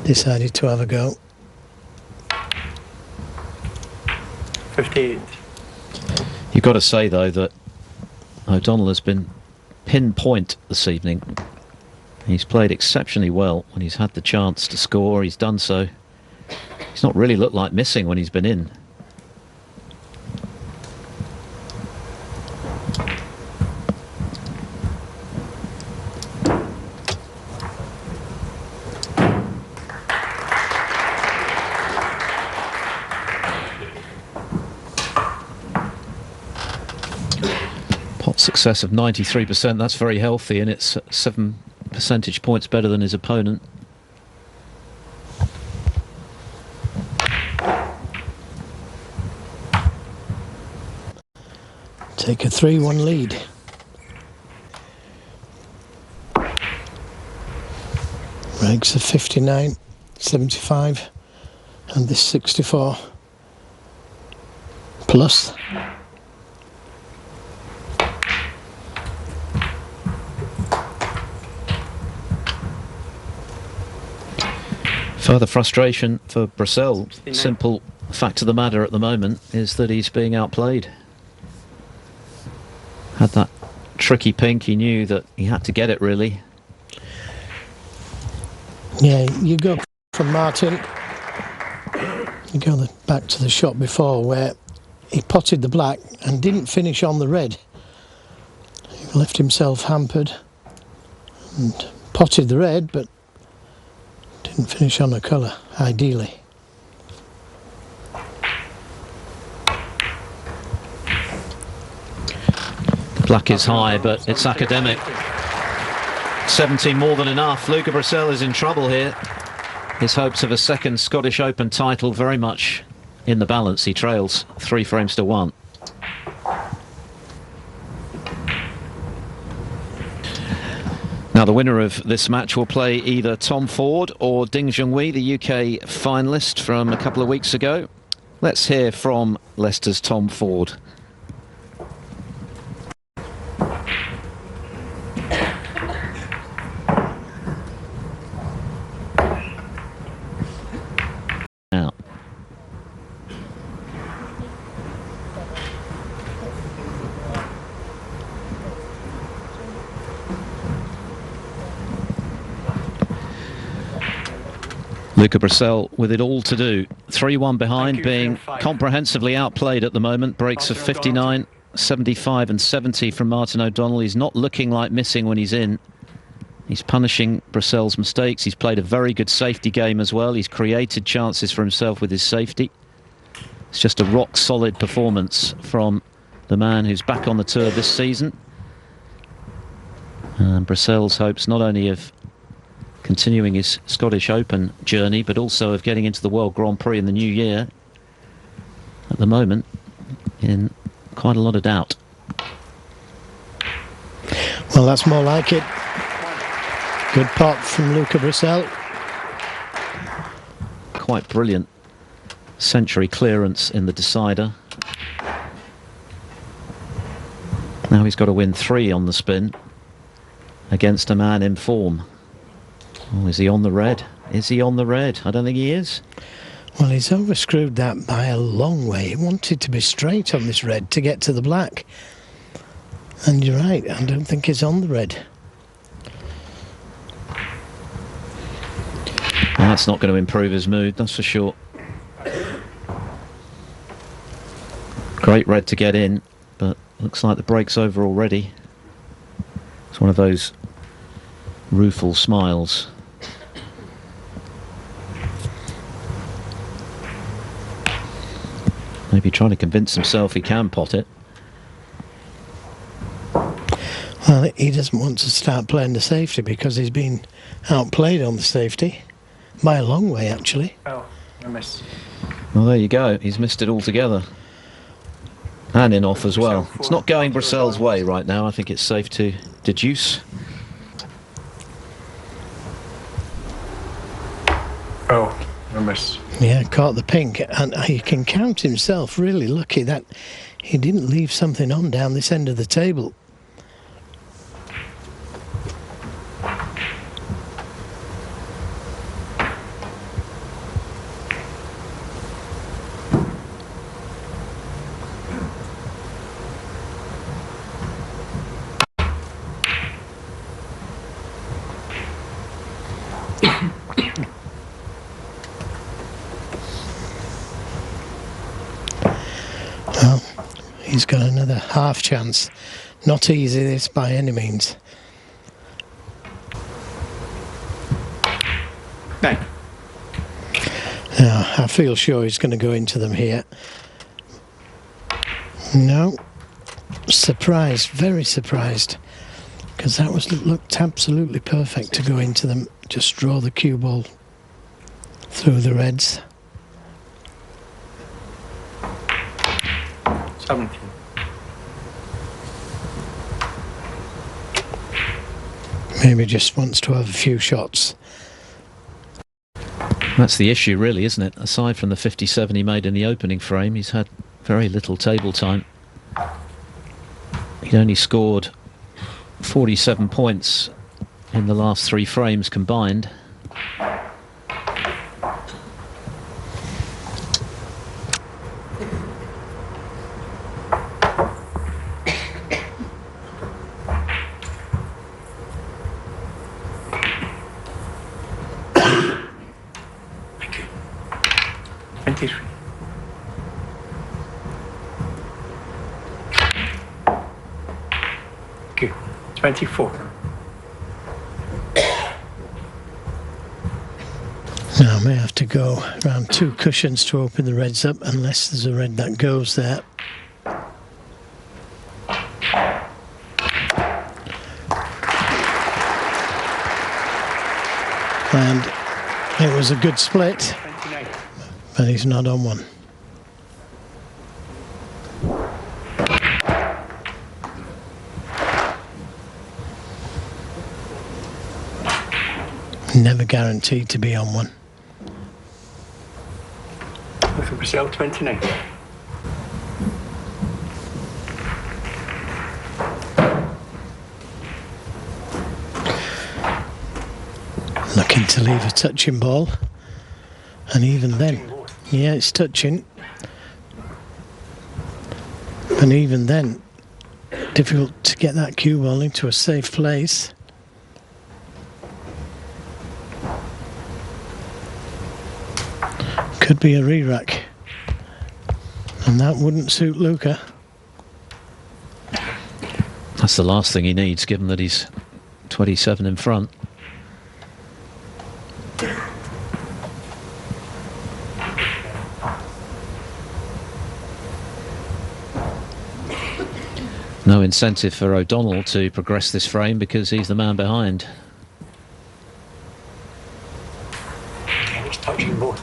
Decided to have a go. 58. You've got to say, though, that O'Donnell has been pinpoint this evening. He's played exceptionally well when he's had the chance to score. He's done so. He's not really looked like missing when he's been in. Pot success of 93%, that's very healthy, and it's 7 percentage points better than his opponent. Take a 3-1 lead. Breaks of 59, 75, and this 64 plus. Further frustration for Brecel. Simple fact of the matter at the moment is that he's being outplayed. Had that tricky pink, he knew that he had to get it, really. Yeah, you go from Martin, you go back to the shot before where he potted the black and didn't finish on the red. He left himself hampered and potted the red, but didn't finish on a colour, ideally. Black is high, but it's academic. 17 more than enough. Luca Brecel is in trouble here. His hopes of a second Scottish Open title very much in the balance. He trails 3 frames to 1. Now the winner of this match will play either Tom Ford or Ding Junhui, the UK finalist from a couple of weeks ago. Let's hear from Leicester's Tom Ford. Now, Luca Brecel with it all to do. 3-1 behind, being comprehensively outplayed at the moment. Breaks of 59, 75 and 70 from Martin O'Donnell. He's not looking like missing when he's in. He's punishing Brecel's mistakes. He's played a very good safety game as well. He's created chances for himself with his safety. It's just a rock-solid performance from the man who's back on the tour this season. And Brecel's hopes not only of continuing his Scottish Open journey, but also of getting into the World Grand Prix in the new year, at the moment in quite a lot of doubt. Well, that's more like it. Good pot from Luca Brecel. Quite brilliant century clearance in the decider. Now he's got to win 3 on the spin against a man in form. Oh, is he on the red? Is he on the red? I don't think he is. Well, he's overscrewed that by a long way. He wanted to be straight on this red to get to the black. And you're right, I don't think he's on the red. Well, that's not going to improve his mood, that's for sure. Great red to get in, but looks like the break's over already. It's one of those rueful smiles. Maybe trying to convince himself he can pot it. Well, he doesn't want to start playing the safety because he's been outplayed on the safety. By a long way, actually. Oh, I missed. Well, there you go. He's missed it altogether. And in off as well. It's not going Brecel's way right now. I think it's safe to deduce. Oh, I missed. Yeah, caught the pink. And he can count himself really lucky that he didn't leave something on down this end of the table. Well, he's got another half chance. Not easy this by any means. Bang. Now, I feel sure he's going to go into them here. No. Surprised, very surprised. Because that looked absolutely perfect to go into them. Just draw the cue ball through the reds. 17. Maybe just wants to have a few shots. That's the issue really, isn't it? Aside from the 57 he made in the opening frame, he's had very little table time. He'd only scored 47 points in the last 3 frames combined. Thank you. 23. Thank you. 24. Now I may have to go around 2 cushions to open the reds up unless there's a red that goes there. And it was a good split, 29. but he's not on one. Never guaranteed to be on one. Luca Brecel, 29. Looking to leave a touching ball. And even then, yeah, it's touching. And even then, difficult to get that cue ball into a safe place. Could be a re-rack. And that wouldn't suit Luca. That's the last thing he needs, given that he's 27 in front. No incentive for O'Donnell to progress this frame because he's the man behind. He's touching both.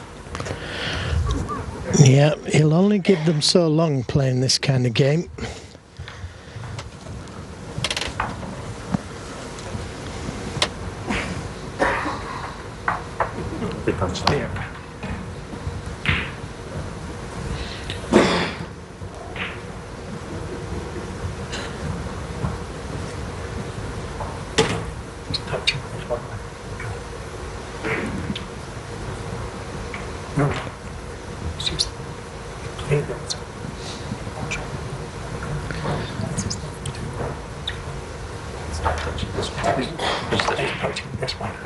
Yeah, he'll only give them so long playing this kind of game. There. Touching both.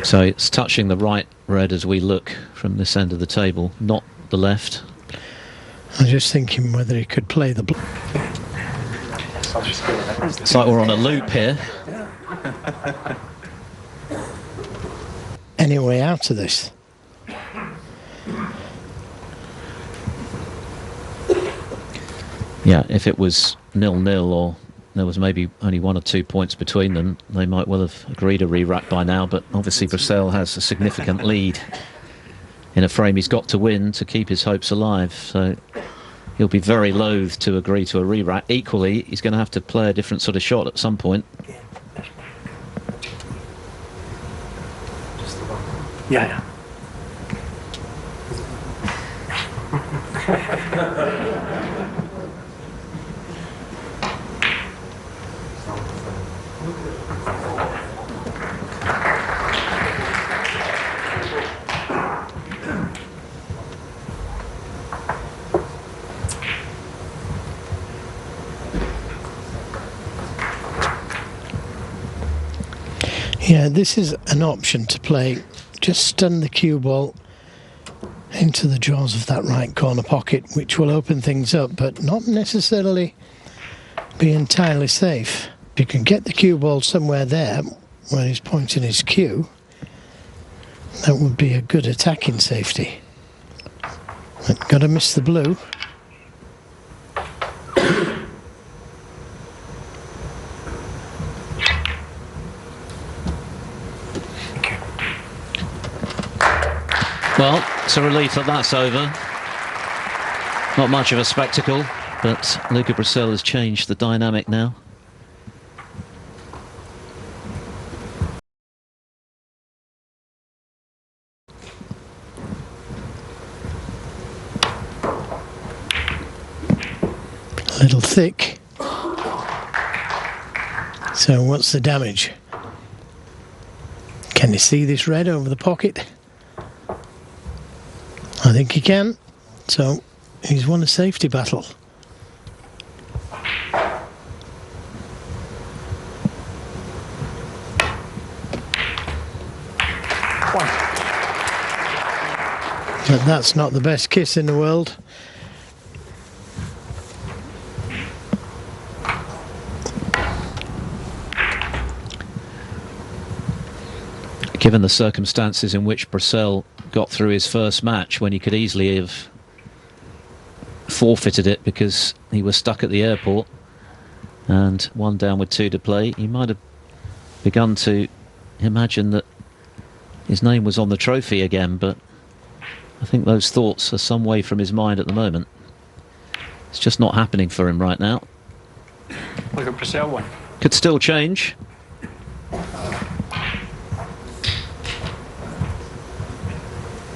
So it's touching the right red as we look from this end of the table, not the left. I'm just thinking whether he could play the... It's like we're on a loop here. Any way out of this? Yeah, if it was 0-0 or there was maybe only 1 or 2 points between them, they might well have agreed a re-rack by now, but obviously Brecel has a significant lead in a frame he's got to win to keep his hopes alive, so he'll be very loath to agree to a re-rack. Equally, he's going to have to play a different sort of shot at some point. Yeah. Yeah, this is an option to play. Just stun the cue ball into the jaws of that right corner pocket, which will open things up, but not necessarily be entirely safe. If you can get the cue ball somewhere there, where he's pointing his cue, that would be a good attacking safety. But got to miss the blue. Well, it's a relief that that's over. Not much of a spectacle, but Luca Brecel has changed the dynamic now. A little thick. So what's the damage? Can you see this red over the pocket? I think he can. So he's won a safety battle. But that's not the best kiss in the world. Given the circumstances in which Brecel got through his first match, when he could easily have forfeited it because he was stuck at the airport and 1 down with 2 to play, he might have begun to imagine that his name was on the trophy again, but I think those thoughts are some way from his mind at the moment. It's just not happening for him right now. Look at Brecel one. Could still change.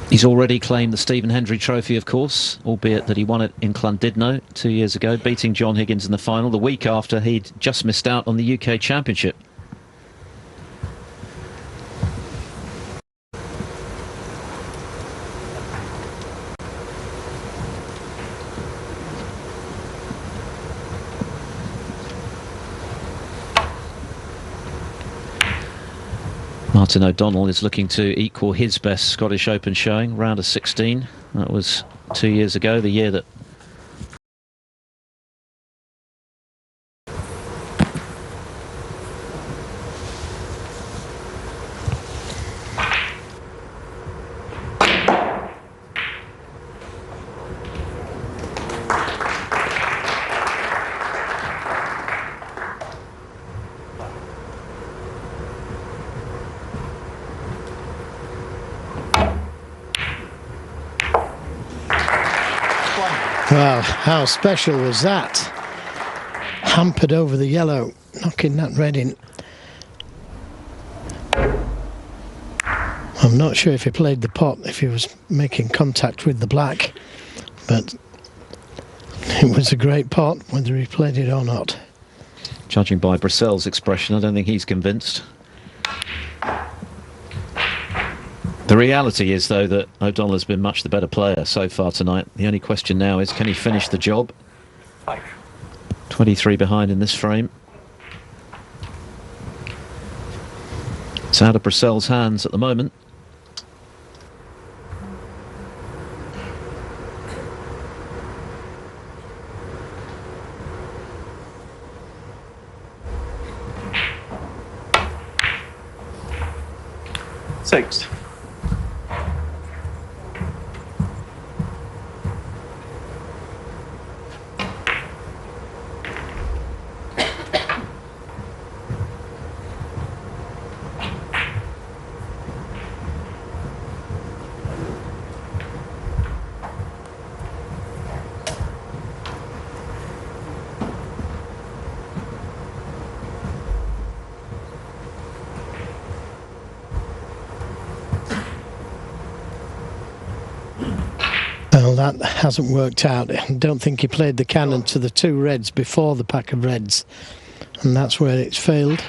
He's already claimed the Stephen Hendry Trophy, of course, albeit that he won it in Llandudno 2 years ago, beating John Higgins in the final the week after he'd just missed out on the UK Championship. Martin O'Donnell is looking to equal his best Scottish Open showing, round of 16. That was 2 years ago, the year that Wow, how special was that? Hampered over the yellow, knocking that red in. I'm not sure if he played the pot, if he was making contact with the black, but it was a great pot, whether he played it or not. judging by Brecel's expression, I don't think he's convinced. The reality is, though, that O'Donnell has been much the better player so far tonight. The only question now is, can he finish the job? 23 behind in this frame. It's out of Brecel's hands at the moment. Six. Well, that hasn't worked out. I don't think he played the cannon to the two reds before the pack of reds, and that's where it's failed.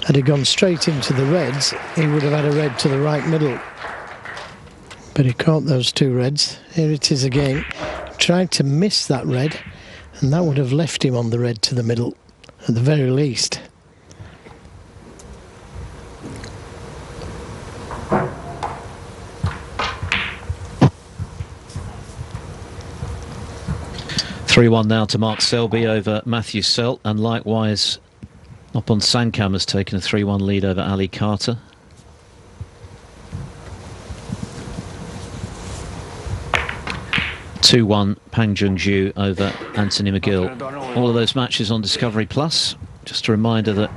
Had he gone straight into the reds, he would have had a red to the right middle. But he caught those two reds. Here it is again. Tried to miss that red, and that would have left him on the red to the middle, at the very least. (3-1) now to Mark Selby over Matthew Selt, and likewise up on Sankam has taken a 3-1 lead over Ali Carter. (2-1) Pang Junhui over Anthony McGill. All of those matches on Discovery Plus. Just a reminder that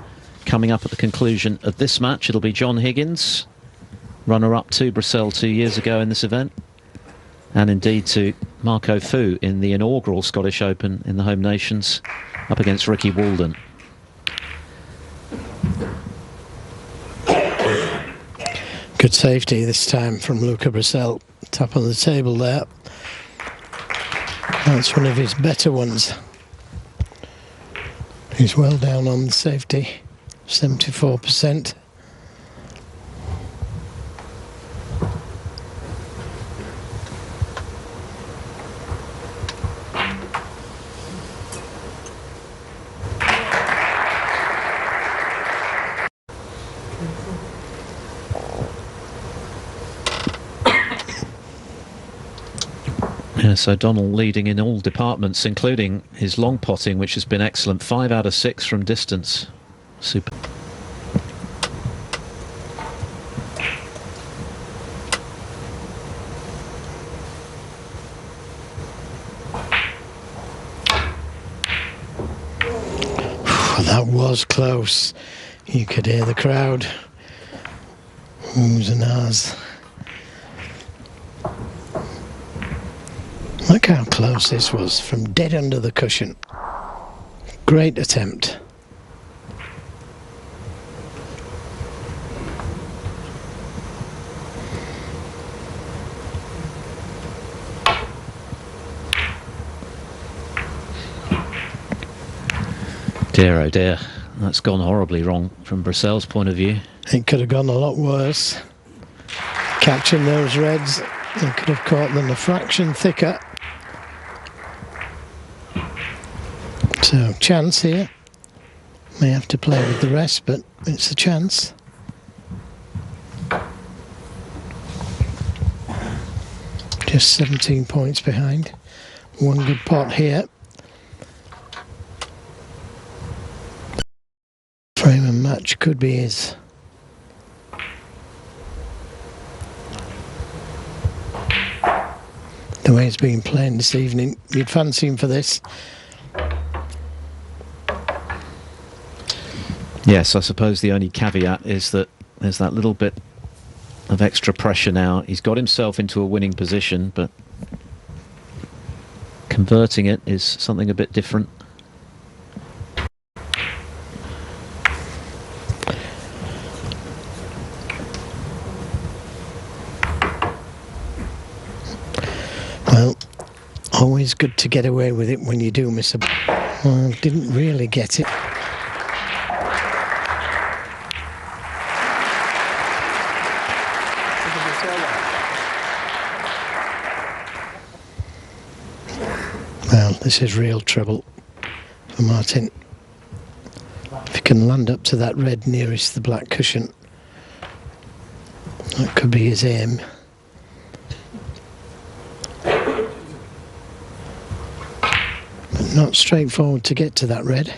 coming up at the conclusion of this match, it'll be John Higgins, runner-up to Brecel 2 years ago in this event, and indeed to Marco Fu in the inaugural Scottish Open in the home nations, up against Ricky Walden. Good safety this time from Luca Brecel. Top of the table there. That's one of his better ones. He's well down on the safety, 74%. Yes, O'Donnell leading in all departments, including his long potting, which has been excellent. 5 out of 6 from distance. Super. That was close. You could hear the crowd. Oohs and ahs. Look how close this was, from dead under the cushion. Great attempt. Dear oh dear, that's gone horribly wrong from Brecel's point of view. It could have gone a lot worse. Catching those reds, it could have caught them a fraction thicker. So, chance here. May have to play with the rest, but it's a chance. Just 17 points behind. One good pot here. Frame and match could be his. The way it's been playing this evening, you'd fancy him for this. Yes, I suppose the only caveat is that there's that little bit of extra pressure now. He's got himself into a winning position, but converting it is something a bit different. Well, always good to get away with it when you do miss a... Well, didn't really get it. Well, this is real trouble for Martin. If he can land up to that red nearest the black cushion, That could be his aim. But not straightforward to get to that red.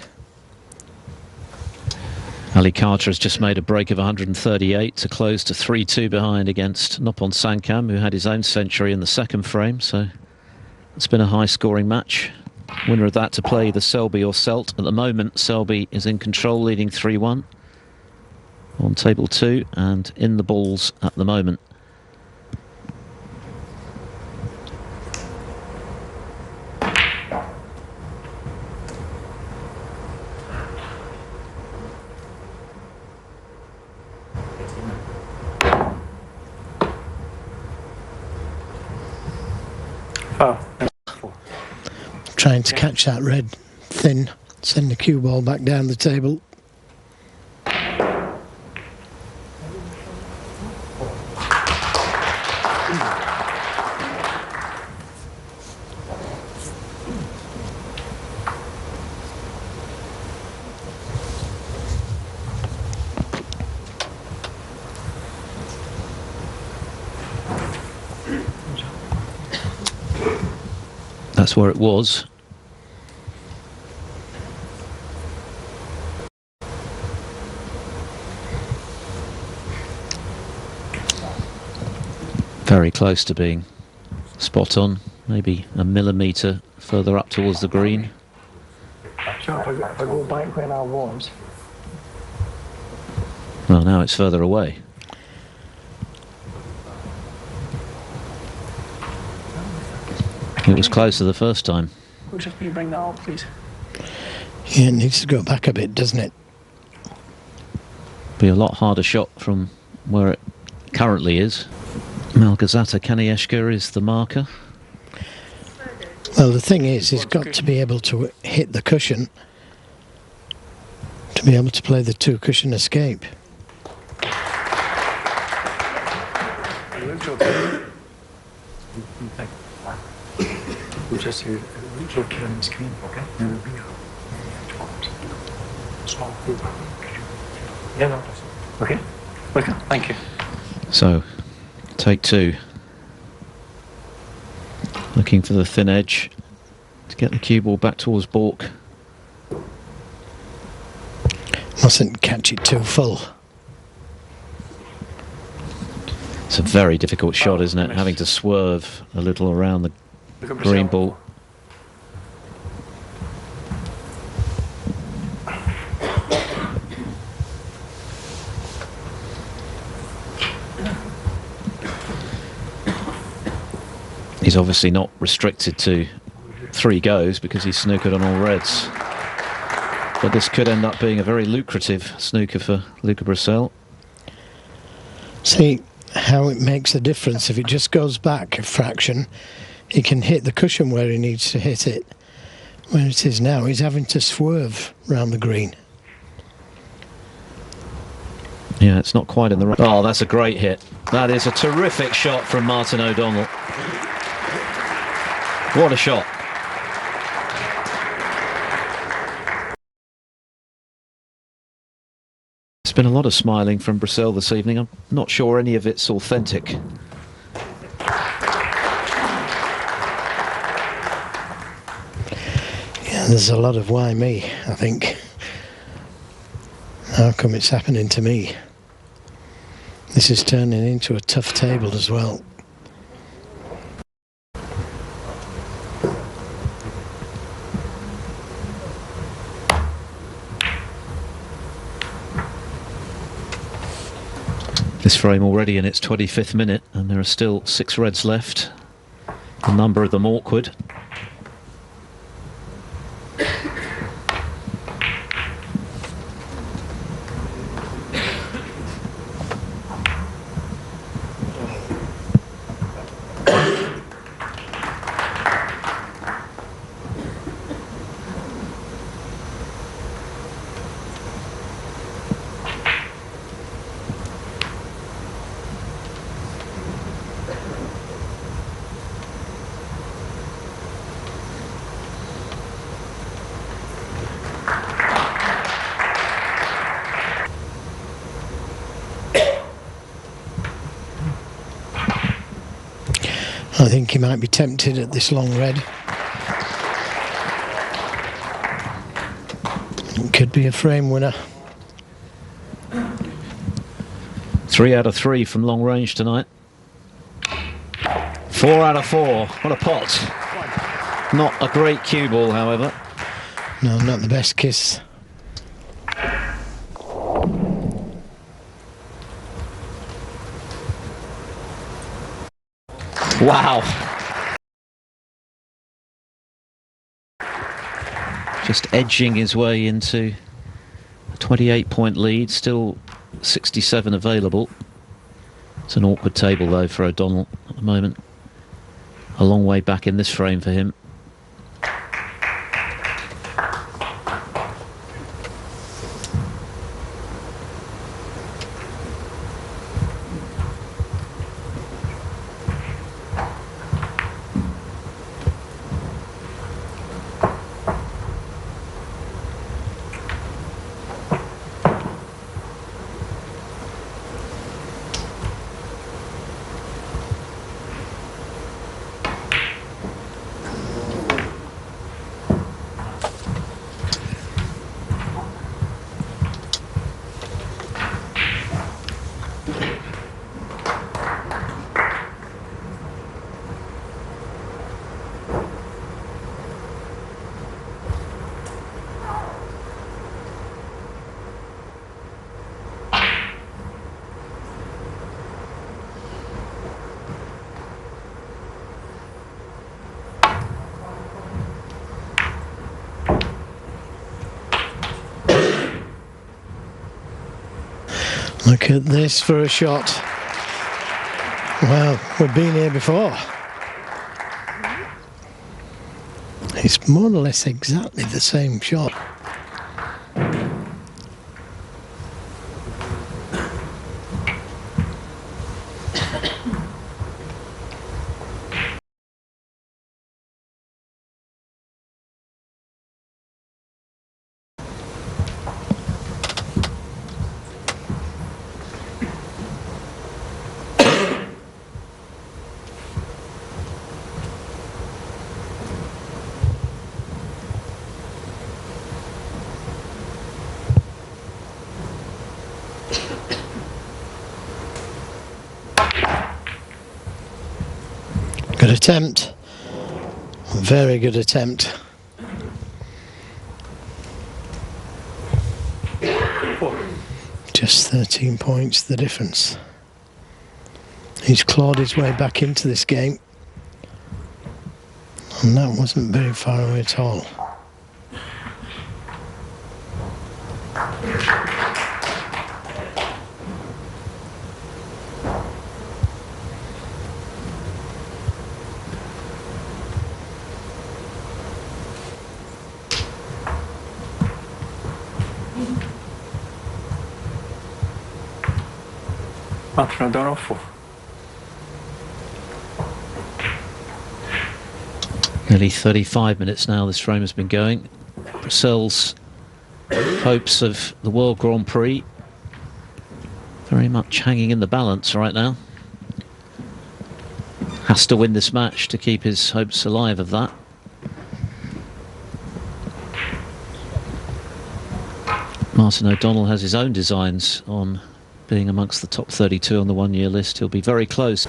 Ali Carter has just made a break of 138 to close to 3-2 behind against Noppon Sankam, who had his own century in the second frame. So it's been a high-scoring match. Winner of that to play either Selby or Selt. At the moment, Selby is in control, leading 3-1 on table 2 and in the balls at the moment. Oh. Trying to catch that red thin, send the cue ball back down the table. That's where it was. Very close to being spot on, maybe a millimetre further up towards the green. So if I go back where I was. Well, now it's further away. It was closer the first time. Would you bring that up, please? Yeah, it needs to go back a bit, doesn't it? Be a lot harder shot from where it currently is. Malgorzata Kanieshka is the marker. Well, the thing is, he's got to be able to hit the cushion to be able to play the two cushion escape. We'll just look on the screen, okay? Yeah, no. Okay. Okay, thank you. So, take 2. Looking for the thin edge to get the cue ball back towards Bork. Mustn't catch it too full. It's a very difficult shot, isn't it? Having to swerve a little around the green ball. He's obviously not restricted to 3 goes because he's snookered on all reds. But this could end up being a very lucrative snooker for Luca Brecel. See how it makes a difference. If it just goes back a fraction, he can hit the cushion where he needs to hit it. Where it is now, he's having to swerve round the green. Yeah, it's not quite in the right... Oh, that's a great hit. That is a terrific shot from Martin O'Donnell. What a shot. There's been a lot of smiling from Brecel this evening. I'm not sure any of it's authentic. Yeah, there's a lot of why me, I think. How come it's happening to me? This is turning into a tough table as well. This frame already in its 25th minute, and there are still 6 reds left. A number of them awkward. I think he might be tempted at this long red. It could be a frame winner. 3 out of 3 from long range tonight. 4 out of 4. What a pot. Not a great cue ball, however. No, not the best kiss. Wow. Just edging his way into a 28-point lead. Still 67 available. It's an awkward table, though, for O'Donnell at the moment. A long way back in this frame for him. Look at this for a shot. Well, we've been here before. It's more or less exactly the same shot. Good attempt. Very good attempt. Just 13 points the difference. He's clawed his way back into this game. And that wasn't very far away at all. Martin O'Donnell for. Nearly 35 minutes now this frame has been going. Brecel's hopes of the World Grand Prix very much hanging in the balance right now. Has to win this match to keep his hopes alive of that. Martin O'Donnell has his own designs on being amongst the top 32 on the one-year list. He'll be very close.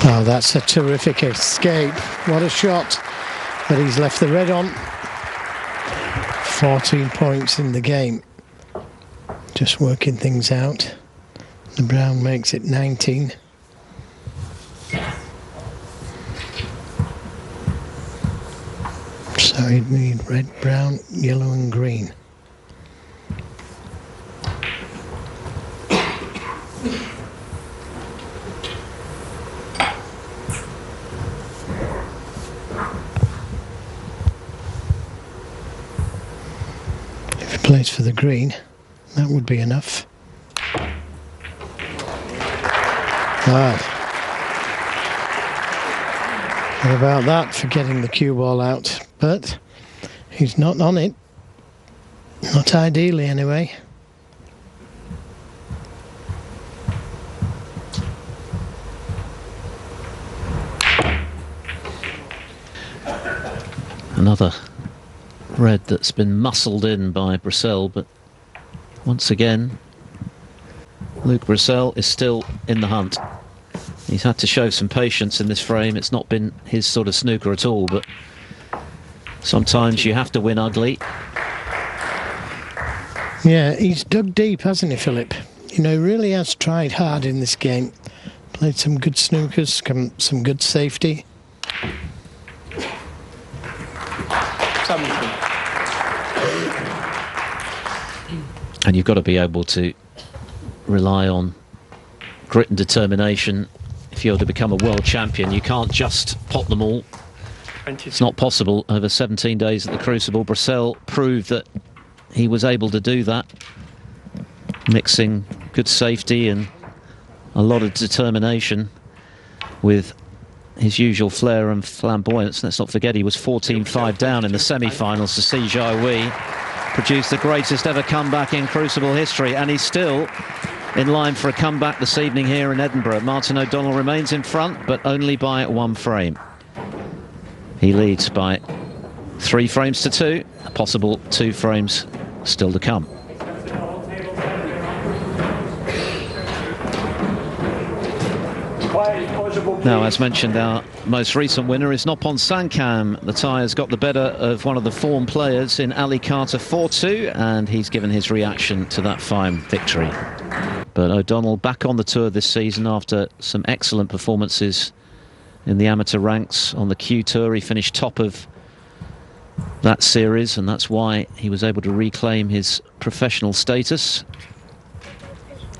Oh, that's a terrific escape. What a shot. But he's left the red on. 14 points in the game. Just working things out. The brown makes it 19. So he'd need red, brown, yellow and green. Plays for the green. That would be enough. Right. What about that for getting the cue ball out? But he's not on it. Not ideally, anyway. Another red that's been muscled in by Brecel, but once again, Luca Brecel is still in the hunt. He's had to show some patience in this frame. It's not been his sort of snooker at all, but sometimes you have to win ugly. Yeah, he's dug deep, hasn't he, Philip? You know, he really has tried hard in this game. Played some good snookers, some good safety. 17. And you've got to be able to rely on grit and determination. If you're to become a world champion, you can't just pot them all. 22. It's not possible. Over 17 days at the Crucible, Brecel proved that he was able to do that, mixing good safety and a lot of determination with his usual flair and flamboyance. Let's not forget he was 14-5 down in the semi-finals to see Jiahui produce the greatest ever comeback in Crucible history, and he's still in line for a comeback this evening here in Edinburgh. Martin O'Donnell remains in front, but only by 1 frame. He leads by 3 frames to 2, a possible 2 frames still to come. Now, as mentioned, our most recent winner is Noppon Sankam. The tie has got the better of one of the form players in Ali Carter 4-2, and he's given his reaction to that fine victory. But O'Donnell back on the tour this season after some excellent performances in the amateur ranks. On the Q Tour, he finished top of that series, and that's why he was able to reclaim his professional status.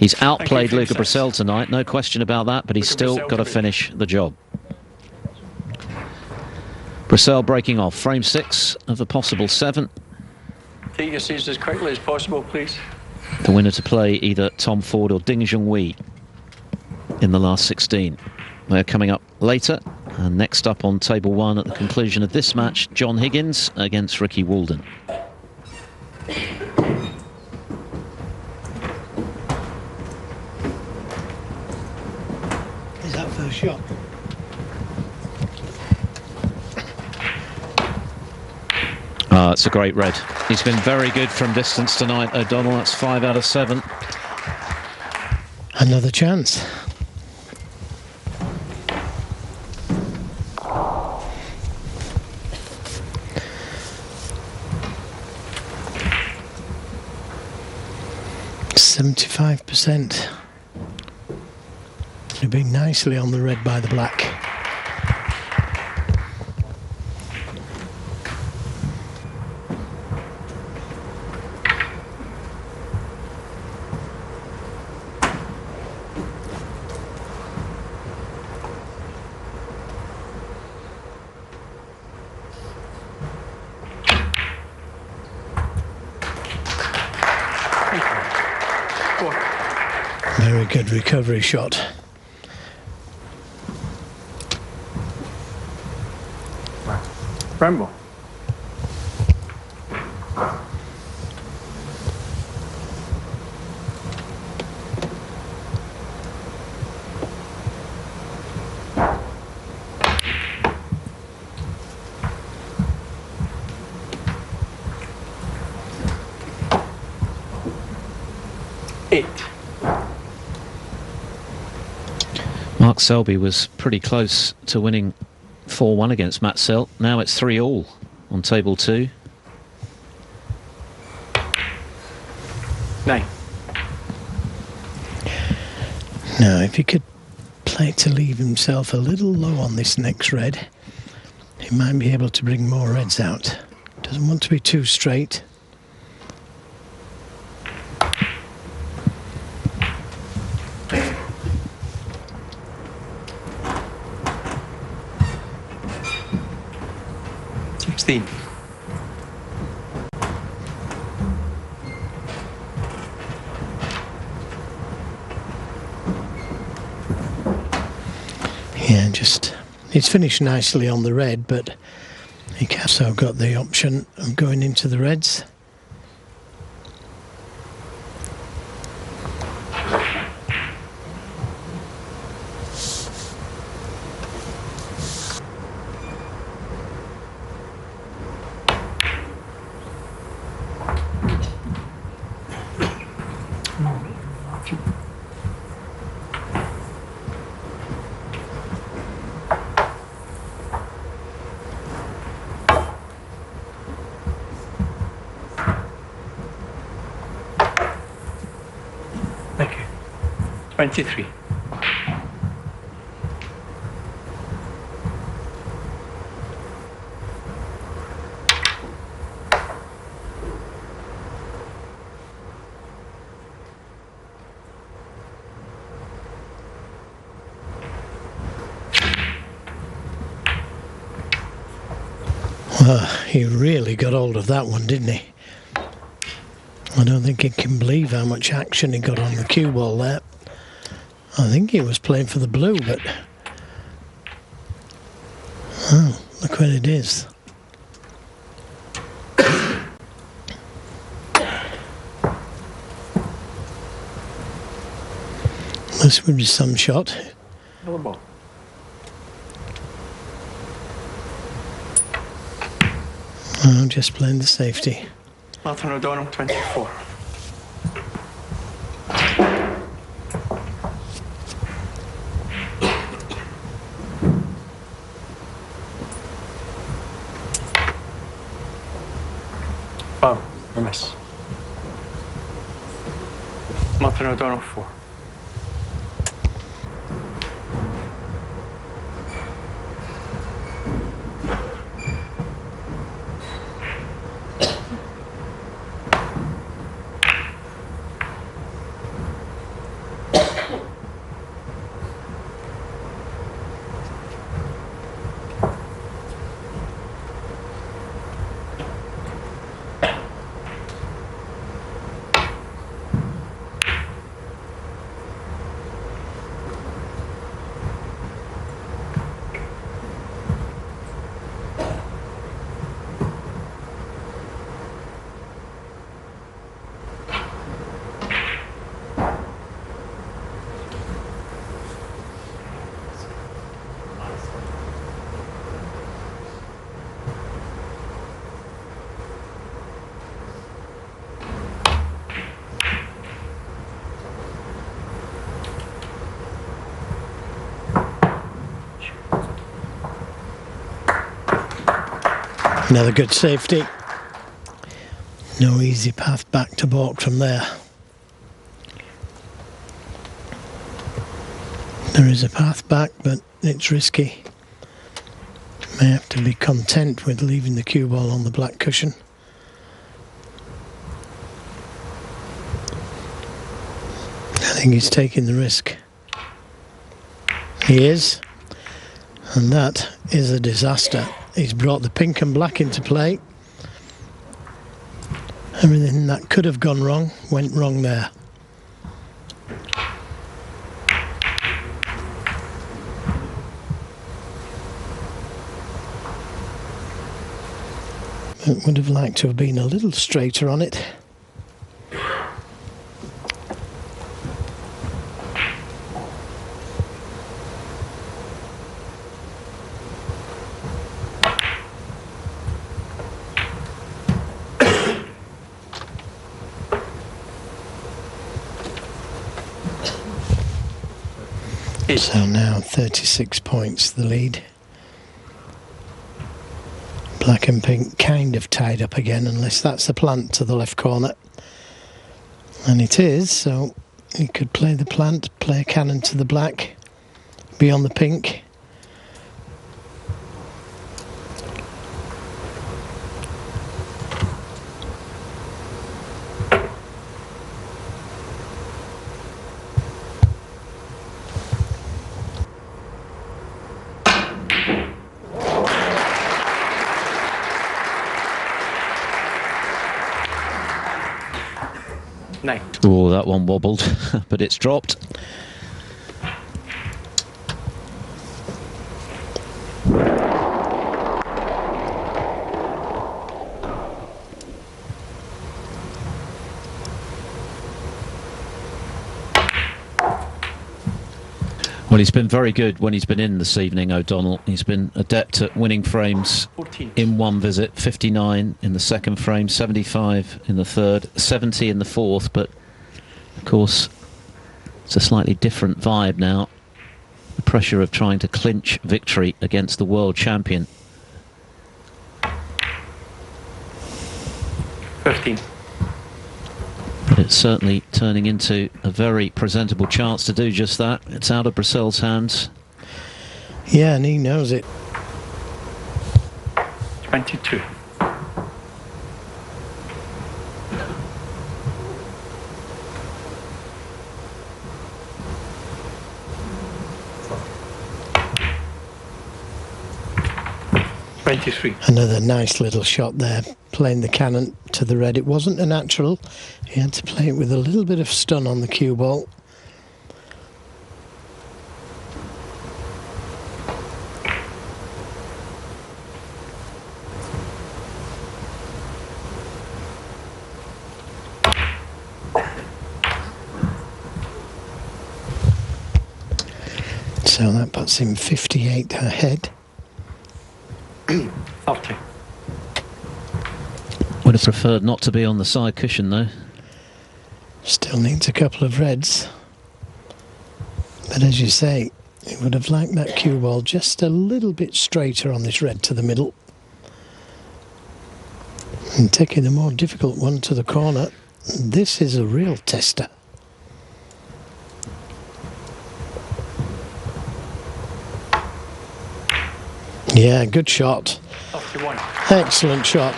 He's outplayed Luca Brecel tonight, no question about that, but he's still got to finish the job. Brecel breaking off, frame 6 of a possible 7. Take your seats as quickly as possible, please. The winner to play either Tom Ford or Ding Junhui in the last 16. They're coming up later, and next up on table 1 at the conclusion of this match, John Higgins against Ricky Walden. Is that first shot? It's a great red. He's been very good from distance tonight, O'Donnell. That's 5 out of 7. Another chance. %75%. It'll be nicely on the red by the black. Very good recovery shot. Rambo. Mark Selby was pretty close to winning 4-1 against Matt Selt. Now it's 3-all on table 2. 9. Now, if he could play to leave himself a little low on this next red, he might be able to bring more reds out. Doesn't want to be too straight. Yeah, just it's finished nicely on the red, but he also got the option of going into the reds. Thank you. 23. Well, he really got hold of that one, didn't he? I don't think he can believe how much action he got on the cue ball there. I think he was playing for the blue, but... oh, look what it is. This would be some shot. Another ball. I'm just playing the safety. Martin O'Donnell, 24. Foul, or miss. Martin O'Donnell, 4. Another good safety. No easy path back to balk from there. There is a path back, but it's risky. May have to be content with leaving the cue ball on the black cushion. I think he's taking the risk. He is. And that is a disaster. He's brought the pink and black into play. Everything that could have gone wrong went wrong there. But would have liked to have been a little straighter on it. So now 36 points the lead. Black and pink kind of tied up again, unless that's the plant to the left corner. And it is, so he could play the plant, play a cannon to the black, be on the pink. Nine. Oh, that one wobbled, but it's dropped. Well, he's been very good when he's been in this evening, O'Donnell. He's been adept at winning frames 14. in one visit. 59 in the second frame, 75 in the third, 70 in the fourth. But, of course, it's a slightly different vibe now. The pressure of trying to clinch victory against the world champion. 15. But it's certainly turning into a very presentable chance to do just that. It's out of Brecel's hands. Yeah, and he knows it. 22. Another nice little shot there, playing the cannon to the red. It wasn't a natural. He had to play it with a little bit of stun on the cue ball. So that puts him 58 ahead. 40. Would have preferred not to be on the side cushion though. Still needs a couple of reds. But as you say, he would have liked that cue ball just a little bit straighter on this red to the middle. And taking the more difficult one to the corner. This is a real tester. Yeah, good shot. 41. Excellent shot.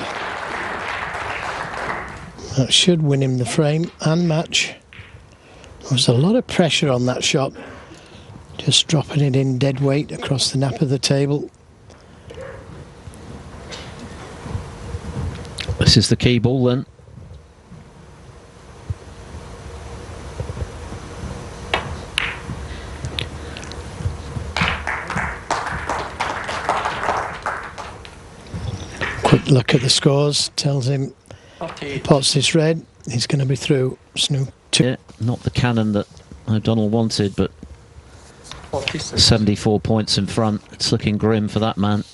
That should win him the frame and match. There was a lot of pressure on that shot. Just dropping it in dead weight across the nap of the table. This is the key ball then. Quick look at the scores tells him 48. pots this red, he's going to be through. Snook 2. Yeah, not the cannon that O'Donnell wanted, but 46. 74 points in front. It's looking grim for that man.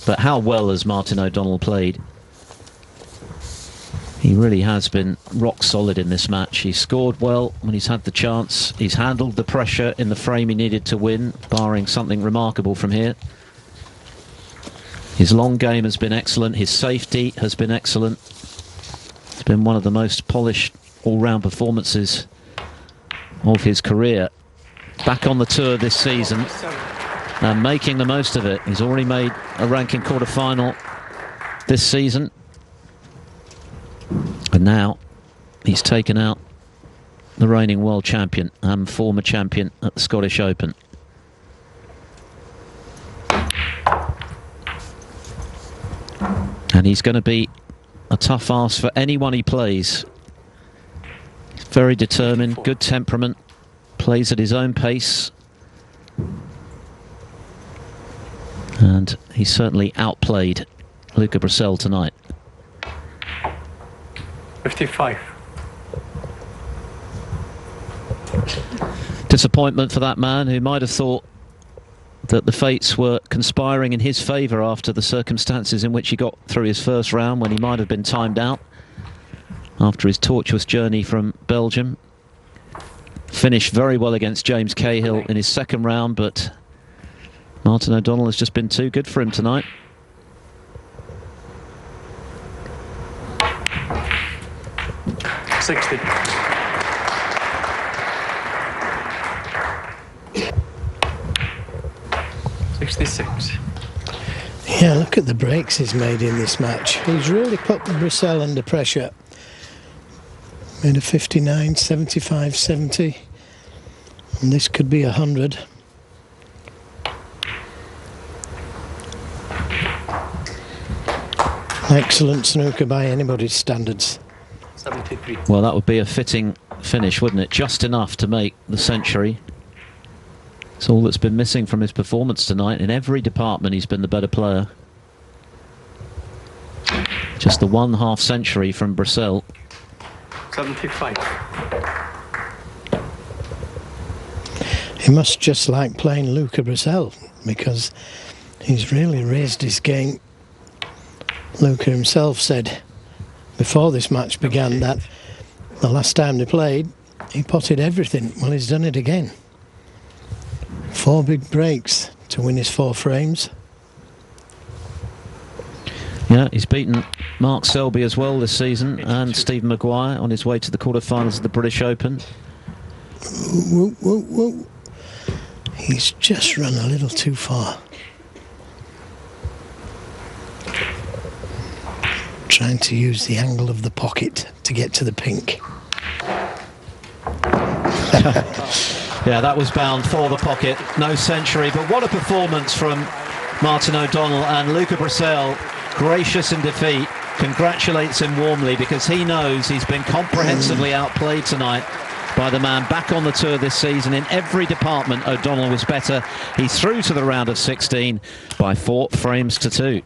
But how well has Martin O'Donnell played? He really has been rock solid in this match. He's scored well when he's had the chance. He's handled the pressure in the frame he needed to win, barring something remarkable from here. His long game has been excellent. His safety has been excellent. It's been one of the most polished all-round performances of his career. Back on the tour this season and making the most of it. He's already made a ranking quarter-final this season. And now he's taken out the reigning world champion and former champion at the Scottish Open. And he's going to be a tough ask for anyone he plays. He's very determined, good temperament, plays at his own pace. And he certainly outplayed Luca Brecel tonight. 55. Disappointment for that man who might have thought that the fates were conspiring in his favour after the circumstances in which he got through his first round, when he might have been timed out after his tortuous journey from Belgium. Finished very well against James Cahill in his second round, but Martin O'Donnell has just been too good for him tonight. $60. $66. Yeah, look at the breaks he's made in this match. He's really put Brecel under pressure. Made a 59, 75, 70. And this could be 100. Excellent snooker by anybody's standards. 73. Well, that would be a fitting finish, wouldn't it? Just enough to make the century. It's all that's been missing from his performance tonight. In every department, he's been the better player. Just the 1/2 century from Brecel. 75. He must just like playing Luca Brecel, because he's really raised his game. Luca himself said before this match began that the last time they played, he potted everything. Well, he's done it again. 4 big breaks to win his 4 frames. Yeah, he's beaten Mark Selby as well this season, and Stephen Maguire on his way to the quarterfinals of the British Open. Whoa, whoa, whoa. He's just run a little too far. Trying to use the angle of the pocket to get to the pink. Yeah, that was bound for the pocket. No century, but what a performance from Martin O'Donnell. And Luca Brecel, gracious in defeat, congratulates him warmly, because he knows he's been comprehensively outplayed tonight by the man back on the tour this season. In every department, O'Donnell was better. He's through to the round of 16 by 4 frames to 2.